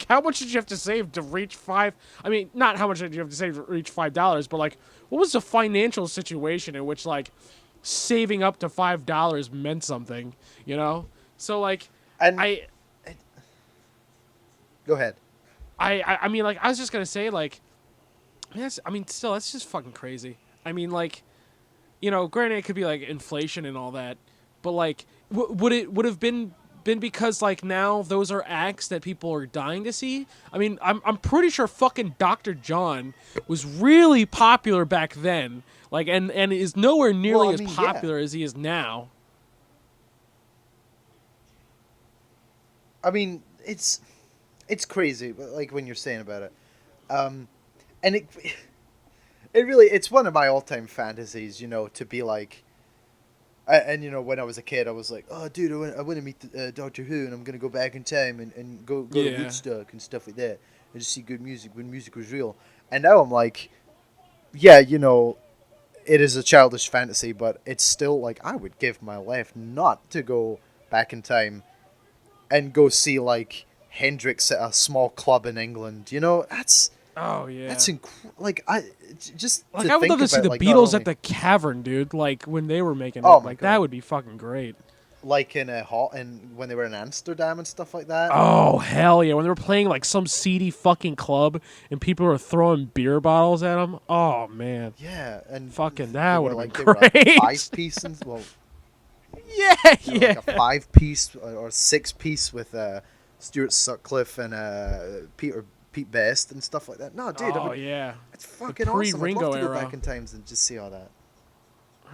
how much did you have to save to reach five? I mean, not how much did you have to save to reach $5, but like what was the financial situation in which like saving up to $5 meant something, you know? So like And I go ahead. I mean like I was just gonna say like yes, I mean still that's just fucking crazy. I mean like granted it could be like inflation and all that, but like, would it would have been because like now those are acts that people are dying to see? I mean, I'm pretty sure fucking Dr. John was really popular back then, like, and is nowhere Well, nearly I as mean, yeah. popular as he is now. I mean, it's crazy, like when you're saying about it. Um, and it really it's one of my all time fantasies, to be like. And when I was a kid, I was like, "Oh, dude, I want to meet Doctor Who, and I'm gonna go back in time and go to Yeah, Woodstock and stuff like that, and just see good music when music was real." And now I'm like, "Yeah, it is a childish fantasy, but it's still like I would give my life not to go back in time and go see like Hendrix at a small club in England. You know, Oh yeah. that's like just Like to I would think love to see about, the like, not Beatles only, at the Cavern, dude. Like when they were making Oh it, my like that God. would be fucking great. like in a hot and when they were in Amsterdam and stuff like that. Oh hell yeah! When they were playing like some seedy fucking club and people were throwing beer bottles at them. Oh man, Yeah, and fucking they that were would have like been they were a great. 5-piece and well, Yeah, they were yeah. like a 5-piece or 6-piece with Stuart Sutcliffe and Pete Best and stuff like that. No, dude, Oh yeah. it's fucking awesome. I'd pre-Ringo love to go era. back in times and just see all that.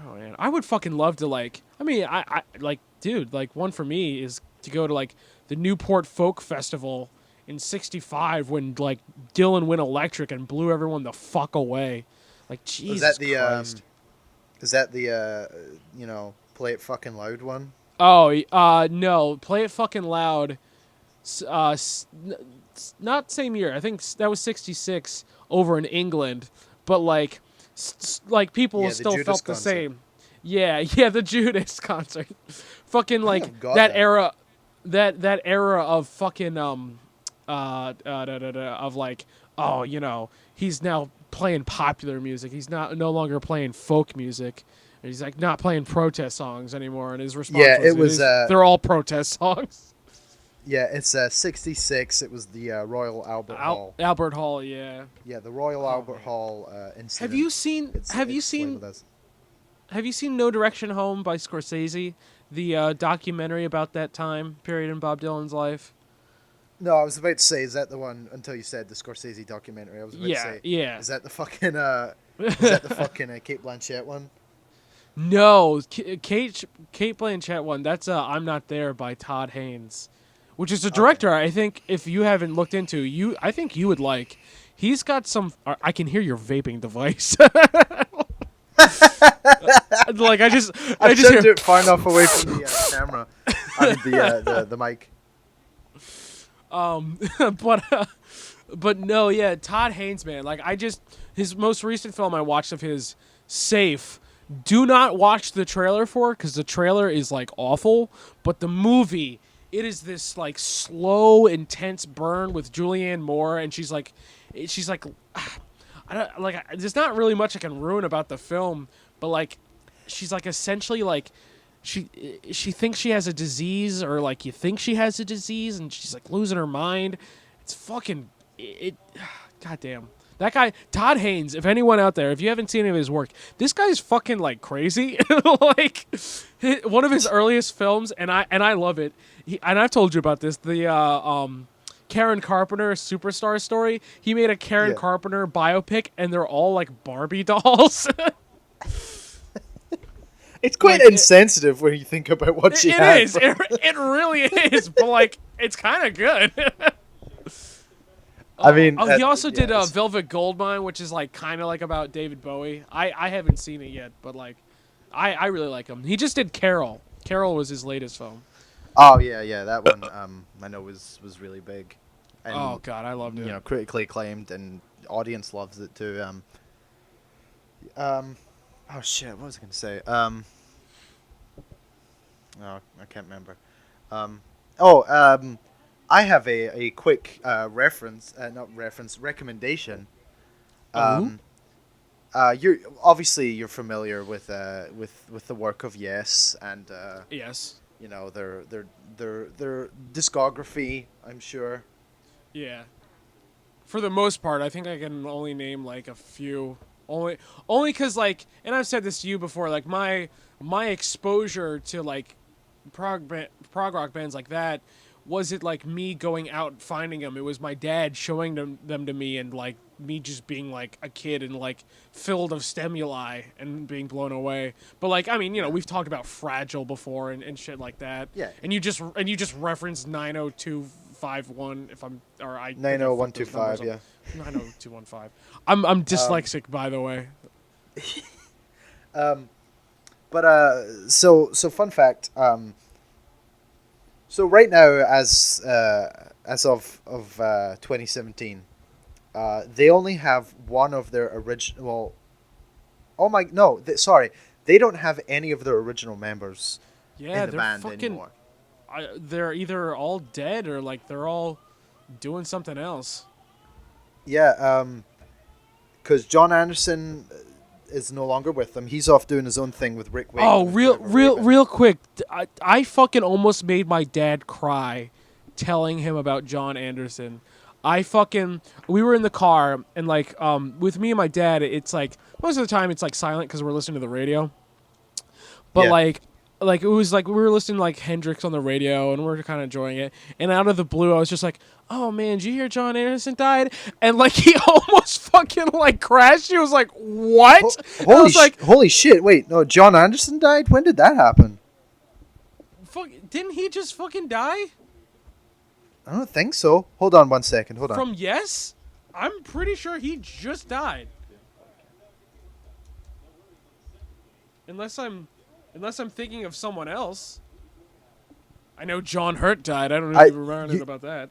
Oh man, I would fucking love to like. I mean, I like, dude. Like one for me is to go to like the Newport Folk Festival in '65 when like Dylan went electric and blew everyone the fuck away. Like Jesus Was that the Christ. is that the play it fucking loud one? Oh, no, Play It Fucking Loud. Not same year. I think that was '66 over in England, but like, like people Yeah, the still Judas felt the concert. same. Yeah, yeah, the Judas concert. Fucking I like have got that that. era, that era of fucking of like, oh, you know, he's now playing popular music. He's not no longer playing folk music. He's like not playing protest songs anymore. And his response Yeah, was, it was. they're all protest songs. Yeah, it's 66. It was the Royal Albert Hall. Albert Hall, yeah. Yeah, the Royal Albert Hall incident. Have you seen? It's labeled as- Have you seen No Direction Home by Scorsese? The documentary about that time period in Bob Dylan's life. No, I was about to say, is that the one? Until you said the Scorsese documentary, I was about to say, yeah. is that the fucking is that the fucking Kate Blanchett one? No, Kate Blanchett one. That's I'm Not There by Todd Haynes, which is a director. I think if you haven't looked into, I think you would like. He's got some. I can hear your vaping device. Like I just turned hear. it far enough away from the camera. I mean the mic. But no, yeah, Todd Haynes, man. Like his most recent film I watched of his, Safe. Do not watch the trailer for it because the trailer is like awful. But the movie, it is this like slow, intense burn with Julianne Moore, and she's like, I don't like. There's not really much I can ruin about the film, but like, she's like essentially like, she thinks she has a disease, or like you think she has a disease, and she's like losing her mind. It's fucking it. Goddamn. That guy, Todd Haynes, if anyone out there, if you haven't seen any of his work, this guy's fucking like crazy. Like one of his earliest films, and I love it. And I've told you about this. The Karen Carpenter Superstar Story. He made a Karen Carpenter biopic, and they're all like Barbie dolls. It's quite like, insensitive when you think about what she It had. is. It really is. But like, it's kind of good. I mean, he also did Velvet Goldmine, which is like kind of like about David Bowie. I haven't seen it yet, but like, I really like him. He just did Carol. Carol was his latest film. Oh yeah, that one I know was really big. And, oh god, I loved it. You know, critically acclaimed, and audience loves it too. Oh shit, what was I gonna say? Oh, I can't remember. I have a quick recommendation. You're familiar with the work of Yes, and Yes. you know their discography, I'm sure. Yeah. For the most part, I think I can only name like a few. Only because like, and I've said this to you before. Like my exposure to like prog rock bands like that wasn't like me going out and finding them. It was my dad showing them to me, and like me just being like a kid and like filled of stimuli and being blown away. But like, I mean, you know, we've talked about Fragile before and shit like that. Yeah. And you just referenced 90251 if I'm or I 90125, yeah. 90215. I'm dyslexic, by the way. So fun fact. So right now, as of 2017, they only have one of their original. Well, Oh my, no, sorry. They don't have any of their original members Yeah, in the they're band fucking. anymore. They're either all dead or like they're all doing something else. Yeah, because John Anderson is no longer with them. He's off doing his own thing with Rick Wakeman. Oh, and Trevor Rabin. real quick. I fucking almost made my dad cry telling him about John Anderson. We were in the car and like with me and my dad, it's like most of the time it's like silent because we're listening to the radio. But Yeah. like it was like we were listening to like Hendrix on the radio and we are kind of enjoying it. And out of the blue, I was just like, "Oh man, did you hear John Anderson died?" And like he almost fucking like crashed. He was like, "What?" And I was like, Holy shit! Wait, no, John Anderson died. When did that happen? "Fuck! Didn't he just fucking die I don't think so. Hold on one second. Hold on. from Yes?" I'm pretty sure he just died. Unless I'm thinking of someone else. I know John Hurt died. I don't know if you remember about that.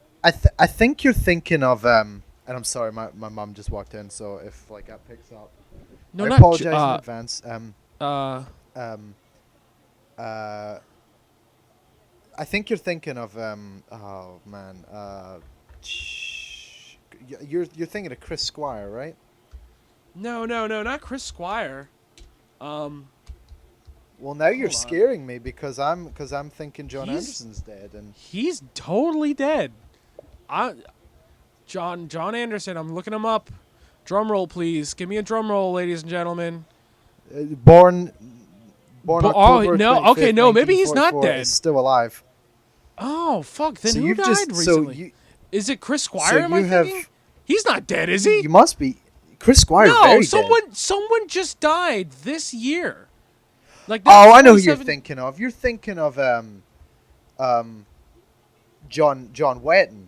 I think you're thinking of and I'm sorry, my mom just walked in, so if like that picks up, No, I not apologize in advance. I think you're thinking of oh man, you're thinking of Chris Squire, right? No, not Chris Squire. Well, now you're Hold on. scaring me because I'm thinking John He's- Anderson's dead, and He's totally dead. John Anderson. I'm looking him up. Drum roll, please. Give me a drum roll, ladies and gentlemen. born October no, 25th, okay, no, maybe he's not 1944, dead. is still alive. Oh fuck! Then So who you've died just recently? Is it Chris Squire? Am I you have thinking? He's not dead, is he? you must be Chris Squire's No, very someone just died this year. Like dead. Oh, I know who you're 27 thinking of. You're thinking of John Wetton.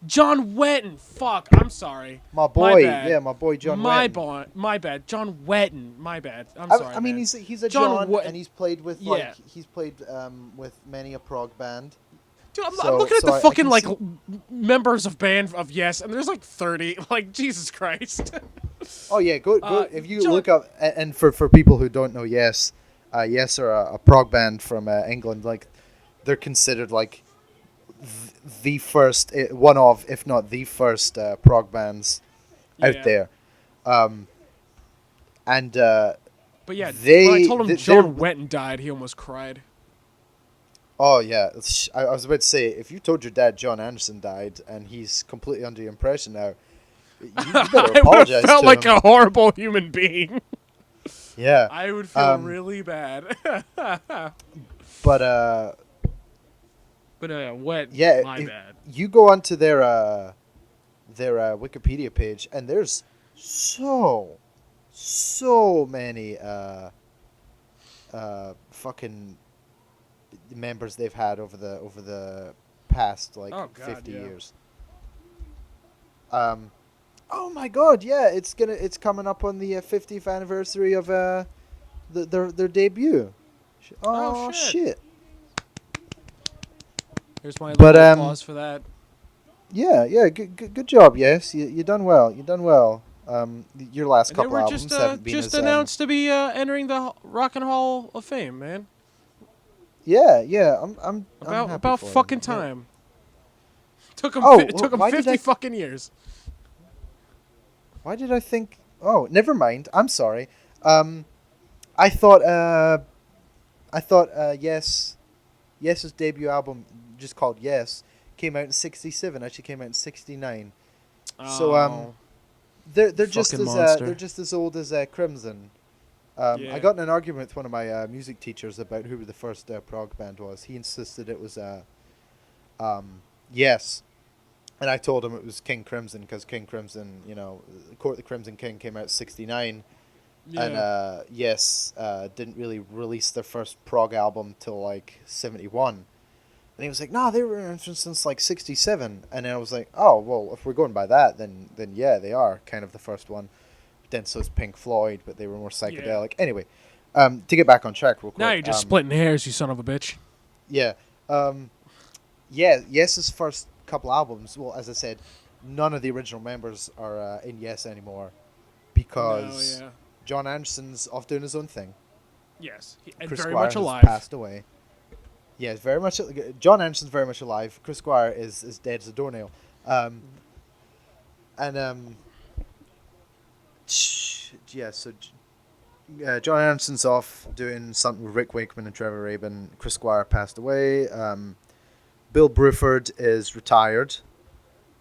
John Wetton. Fuck, I'm sorry. My boy, bad. my boy John My Wetton. my bad. John Wetton. My bad. I'm sorry. I mean, man. he's a John John, and he's played with Yeah. with many a prog band. Dude, I'm so- looking at so the I fucking can like see- members of band of Yes, and there's like 30. Like Jesus Christ. Oh yeah, go if you John- look up and for people who don't know, Yes are a prog band from England. Like they're considered like the first one of, if not the first, prog bands out Yeah. there. And But yeah, They- when I told him they- John they're- Wetton died, he almost cried. oh yeah, I was about to say, if you told your dad John Anderson died and he's completely under the impression now, you better I would apologize have felt to like him. a horrible human being. Yeah, I would feel really bad. but But Wet, yeah, my if bad. you go onto their Wikipedia page, and there's so many fucking members they've had over the past like Oh, God, 50 yeah. years. Oh my God, yeah, it's coming up on the 50th anniversary of their debut. Oh, Oh, shit. shit. Here's my But, little applause for that. Yeah, good job. Yes, you done well. You done well. Your last And they couple were albums haven't been just as announced to be entering the Rock and Hall of Fame, man. yeah. I'm happy About for them. fucking Yeah. time. Took him Oh, took him why did 50 I- fucking years. Why did I think? Oh, never mind. I'm sorry. I thought Yes's debut album, just called Yes, came out in '67. Actually, came out in '69. So Oh. they're just Fucking as monster. they're just as old as Crimson. Yeah. I got in an argument with one of my music teachers about who the first prog band was. He insisted it was Yes, and I told him it was King Crimson because King Crimson, Court of the Crimson King came out in '69, Yeah. and Yes didn't really release their first prog album till like '71. And he was like, "Nah, they were in since like '67." And then I was like, "Oh, well, if we're going by that, then yeah, they are kind of the first one." Then so is Pink Floyd, but they were more psychedelic. Anyway, to get back on track real quick. Now you're just splitting hairs, you son of a bitch. Yeah. Yes's first couple albums, well, as I said, none of the original members are in Yes anymore because No, yeah. John Anderson's off doing his own thing. Yes, and Chris very Squire much has alive. passed away. Yeah, very much. John Anderson's very much alive. Chris Squire is dead as a doornail. Um, and yeah, so John Anderson's off doing something with Rick Wakeman and Trevor Rabin. Chris Squire passed away. Bill Bruford is retired.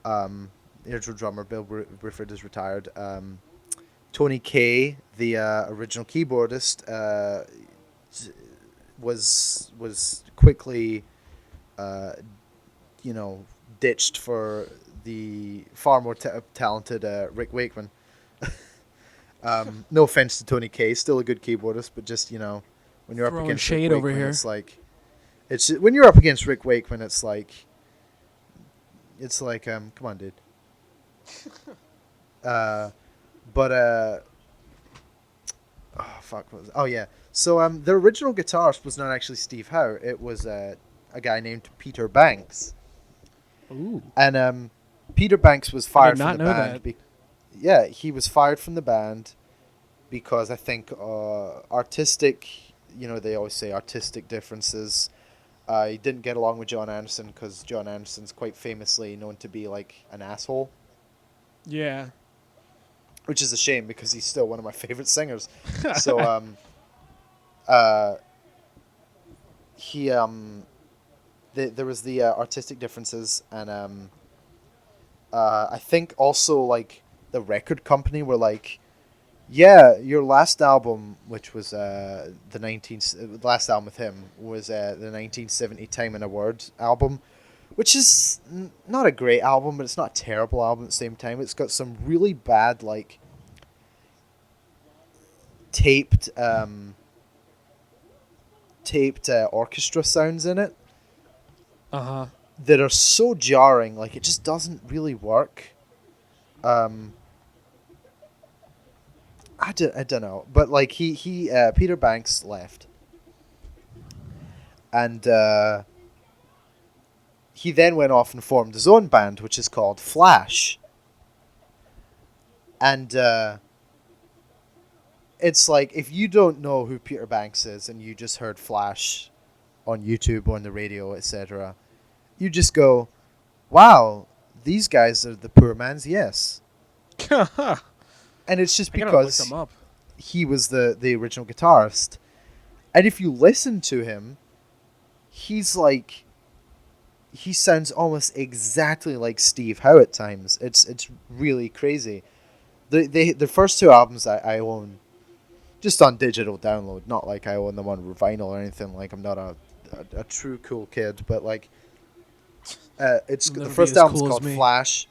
The original drummer Bill Bruford is retired. Tony Kaye, the original keyboardist, was quickly, ditched for the far more talented Rick Wakeman. No offense to Tony Kaye, still a good keyboardist, but just when you're up Throwing against shade Rick over Wakeman, here. it's like when you're up against Rick Wakeman, it's like come on, dude. But oh fuck, oh yeah. So the original guitarist was not actually Steve Howe. It was a guy named Peter Banks. Ooh. And Peter Banks was fired from not the know band. that. Yeah, he was fired from the band because I think artistic. They always say artistic differences. He didn't get along with John Anderson because John Anderson's quite famously known to be like an asshole. Yeah. Which is a shame because he's still one of my favorite singers. So he there was the artistic differences, and I think also like the record company were like, yeah, your last album, which was the last album with him was the 1970 Time and Award album, which is not a great album, but it's not a terrible album at the same time. It's got some really bad like taped orchestra sounds in it Uh-huh. that are so jarring, like it just doesn't really work. I don't know, but like he Peter Banks left, and he then went off and formed his own band, which is called Flash. And it's like, if you don't know who Peter Banks is and you just heard Flash on YouTube or on the radio, etc., you just go, wow, these guys are the poor man's Yes. And it's just I gotta look because them up. he was the original guitarist. And if you listen to him, he sounds almost exactly like Steve Howe at times. It's really crazy. The first two albums I own just on digital download, not like I own them on vinyl or anything. Like, I'm not a true cool kid, but like it's You'll the never be first as album's cool as called me. Flash.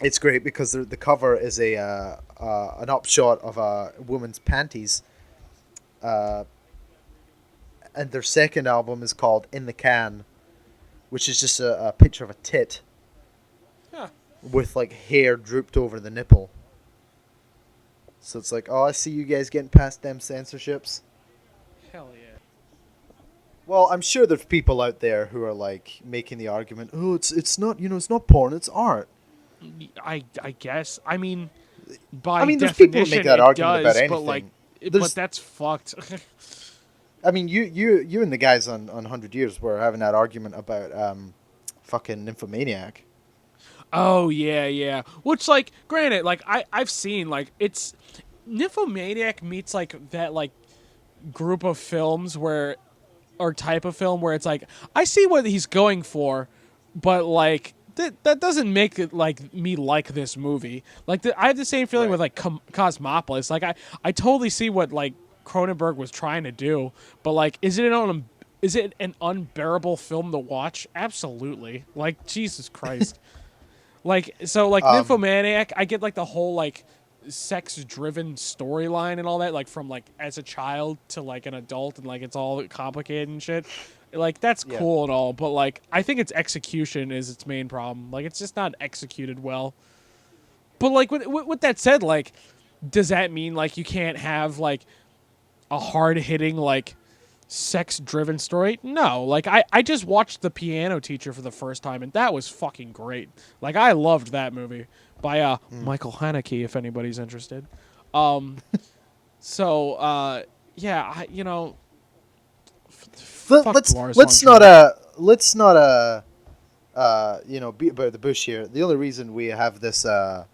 It's great because the cover is an upshot of a woman's panties. And their second album is called In the Can, which is just a picture of a tit Huh. with like hair drooped over the nipple. So it's like, oh, I see you guys getting past them censorships. Hell yeah. Well, I'm sure there's people out there who are like making the argument, oh, it's not it's not porn, it's art. I guess. I mean, by There's people who definition, make that it argument does, about but like, anything. but that's fucked. I mean, you and the guys on 100 Years were having that argument about fucking Nymphomaniac. Oh yeah. Which, like, granted, like I've seen, like, it's Nymphomaniac meets like that like group of films where, or type of film where it's like, I see what he's going for, but like that doesn't make it like me like this movie. Like I have the same feeling Right. with like Cosmopolis. Like I totally see what like Cronenberg was trying to do, but like, is it an unbearable film to watch? Absolutely. Like, Jesus Christ. Like, so like Nymphomaniac, I get like the whole like sex-driven storyline and all that, like from like as a child to like an adult, and like it's all complicated and shit. Like, that's Yeah. cool and all, but like I think its execution is its main problem. Like, it's just not executed well. But like with that said, like, does that mean like you can't have like a hard-hitting like sex-driven story? No. Like, I just watched The Piano Teacher for the first time, and that was fucking great. Like, I loved that movie by Michael Haneke, if anybody's interested. So yeah, Let, fuck let's Lars let's von not Trier. beat about the bush here. The only reason we have the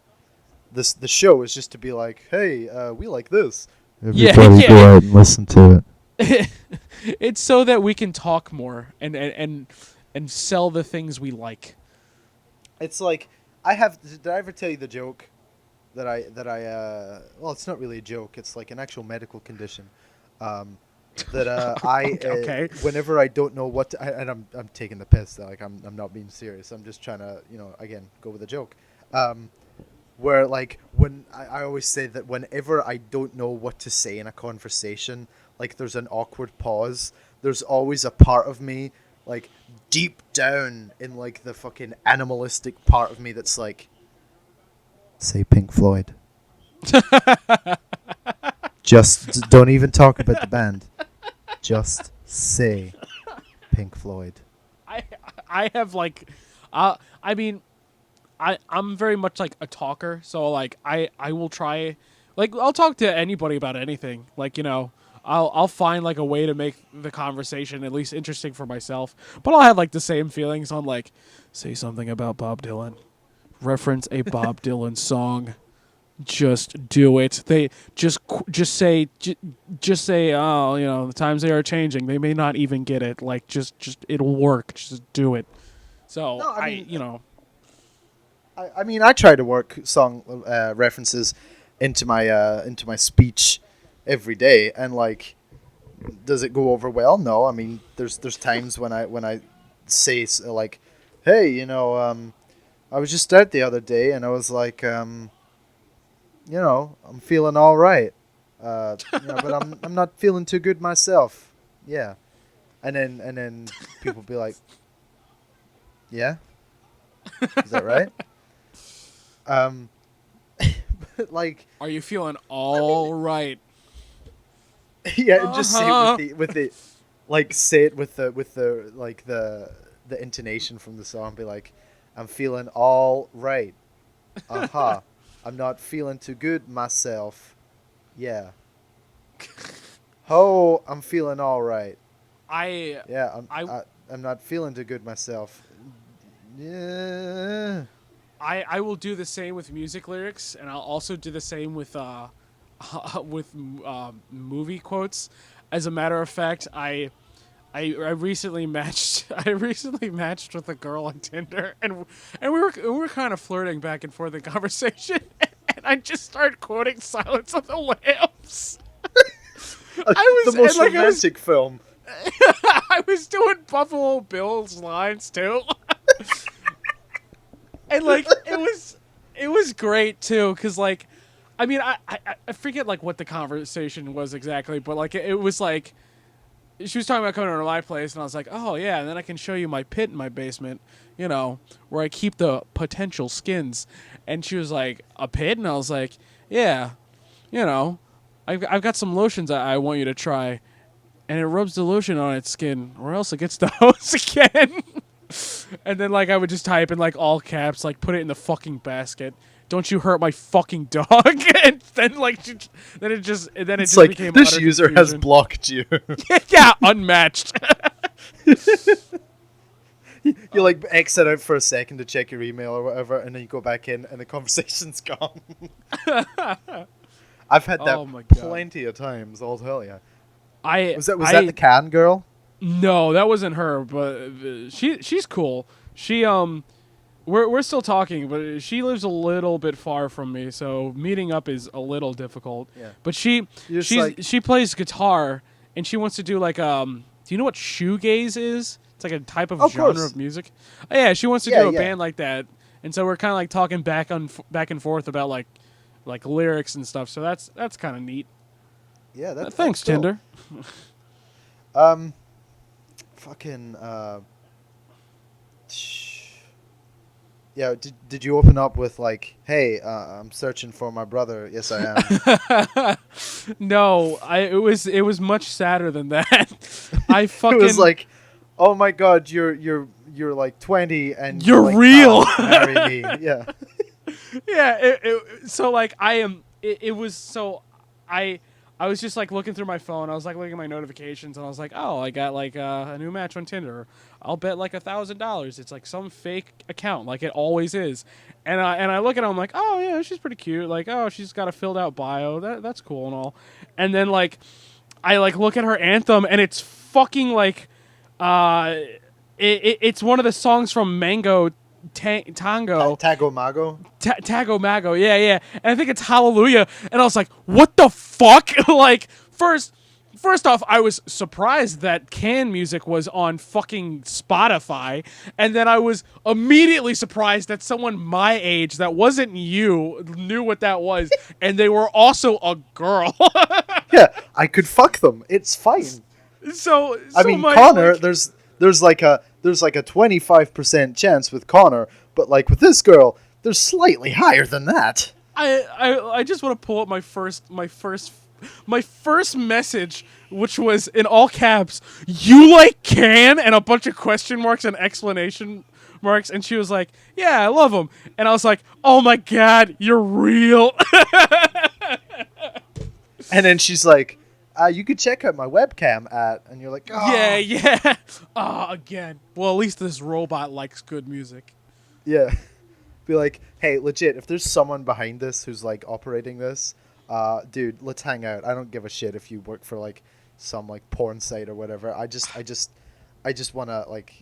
show is just to be like, hey, we like this. Yeah, Everybody yeah. go out and listen to it. It's so that we can talk more and sell the things we like. It's like I have. Did I ever tell you the joke that I well, it's not really a joke. It's like an actual medical condition. That I Okay. whenever I don't know what to, and I'm taking the piss. Like I'm not being serious. I'm just trying to again go with a joke. Where like when I always say that whenever I don't know what to say in a conversation, like there's an awkward pause. There's always a part of me like deep down in like the fucking animalistic part of me that's like, say Pink Floyd. Just don't even talk about the band. Just say Pink Floyd. I I have like, I mean, I'm very much like a talker, so like I will try, like I'll talk to anybody about anything, like I'll find like a way to make the conversation at least interesting for myself, but I'll have like the same feelings on like, say something about Bob Dylan, reference a Bob Dylan song. Just do it. They just say oh, the times they are changing. They may not even get it. Like just it'll work. Just do it. So No, I mean, I try to work song references into my speech every day, and like, does it go over well? No, I mean, there's times when I say like, hey, I was just out the other day, and I was like, I'm feeling all right, but I'm not feeling too good myself. Yeah, and then people be like, yeah, is that right? Um, like, are you feeling I mean, all right? yeah, and just say it Uh-huh. with the like say it with the like the intonation from the song. Be like, I'm feeling all right. Uh-huh. I'm not feeling too good myself. Yeah. Oh, I'm feeling all right. I Yeah, I I'm not feeling too good myself. Yeah. I will do the same with music lyrics, and I'll also do the same with with movie quotes. As a matter of fact, I recently matched I recently matched with a girl on Tinder, and we were kind of flirting back and forth in conversation, and I just started quoting Silence of the Lambs. The most romantic film. I was doing Buffalo Bill's lines too. And like it was great too, cause like, I mean I forget like what the conversation was exactly, but like it was like she was talking about coming to my place, and I was like, oh yeah, and then I can show you my pit in my basement, where I keep the potential skins, and she was like, a pit, and I was like, yeah, you know, I've got some lotions I want you to try, and it rubs the lotion on its skin, or else it gets the hose again. And then like I would just type in like all caps, like put it in the fucking basket. Don't you hurt my fucking dog? And then like then it It's just like, became this utter user has confusion. blocked you. Yeah, unmatched. You like exit out for a second to check your email or whatever, and then you go back in, and the conversation's gone. I've had that Oh my God. plenty of times. I'll tell you. I Was that the can girl? No, that wasn't her, but she's cool. She we're still talking, but she lives a little bit far from me, so meeting up is a little difficult. Yeah. But she You're just like, she plays guitar, and she wants to do like do you know what shoegaze is? It's like a type of of genre course. of music. Oh, yeah, she wants to Yeah, do a yeah. band like that, and so we're kind of like talking back and forth about like lyrics and stuff. So that's kind of neat. Yeah, Thanks, that's cool. Tinder. Fucking yeah. Did you open up with like, hey, I'm searching for my brother? Yes, I am. No, it was much sadder than that. I It was fucking like, oh my god, you're like 20 and You're like, real. marry me. Yeah. yeah. So like I am. It was so I I was just like looking through my phone. I was like looking at my notifications, and I was like, "Oh, I got like a new match on Tinder. I'll bet like $1,000. It's like some fake account, like it always is." And I look at her, I'm like, "Oh yeah, she's pretty cute. Like, oh, she's got a filled out bio. That's cool and all." And then like, I like look at her anthem, and it's fucking like, uh, it's one of the songs from Mango Tango. Tago Mago. Tago Mago, yeah. And I think it's Hallelujah. And I was like, what the fuck? Like, first off, I was surprised that Can Music was on fucking Spotify. And then I was immediately surprised that someone my age that wasn't you knew what that was. And they were also a girl. Yeah, I could fuck them. It's fine. so I mean, my, Connor, like, there's like a 25% chance with Connor, but like with this girl, there's slightly higher than that. I just want to pull up my first message, which was in all caps, "You like Can?" and a bunch of question marks and exclamation marks, and she was like, "Yeah, I love him," and I was like, "Oh my god, you're real." And then she's like, you could check out my webcam at, and you're like, oh. Yeah. Again. Well, at least this robot likes good music. Yeah. Be like, hey, legit, if there's someone behind this who's like operating this, dude, let's hang out. I don't give a shit if you work for like some like porn site or whatever. I just want to like,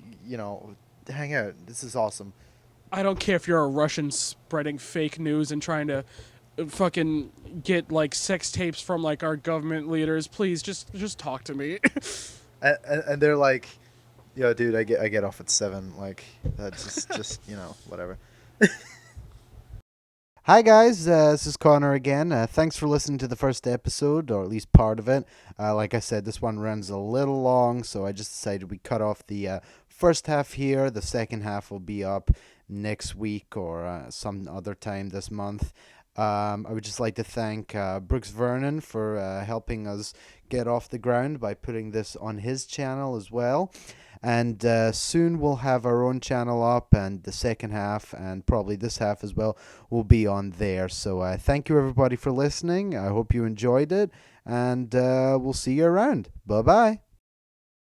hang out. This is awesome. I don't care if you're a Russian spreading fake news and trying to fucking get like sex tapes from like our government leaders. Please just talk to me. And they're like, yo, dude, I get off at 7. Like, just whatever. Hi guys, this is Connor again. Thanks for listening to the first episode, or at least part of it. Like I said, this one runs a little long, so I just decided we cut off the first half here. The second half will be up next week or some other time this month. I would just like to thank Brooks Vernon for helping us get off the ground by putting this on his channel as well. And soon we'll have our own channel up, and the second half, and probably this half as well, will be on there. So thank you everybody for listening. I hope you enjoyed it, and we'll see you around. Bye-bye.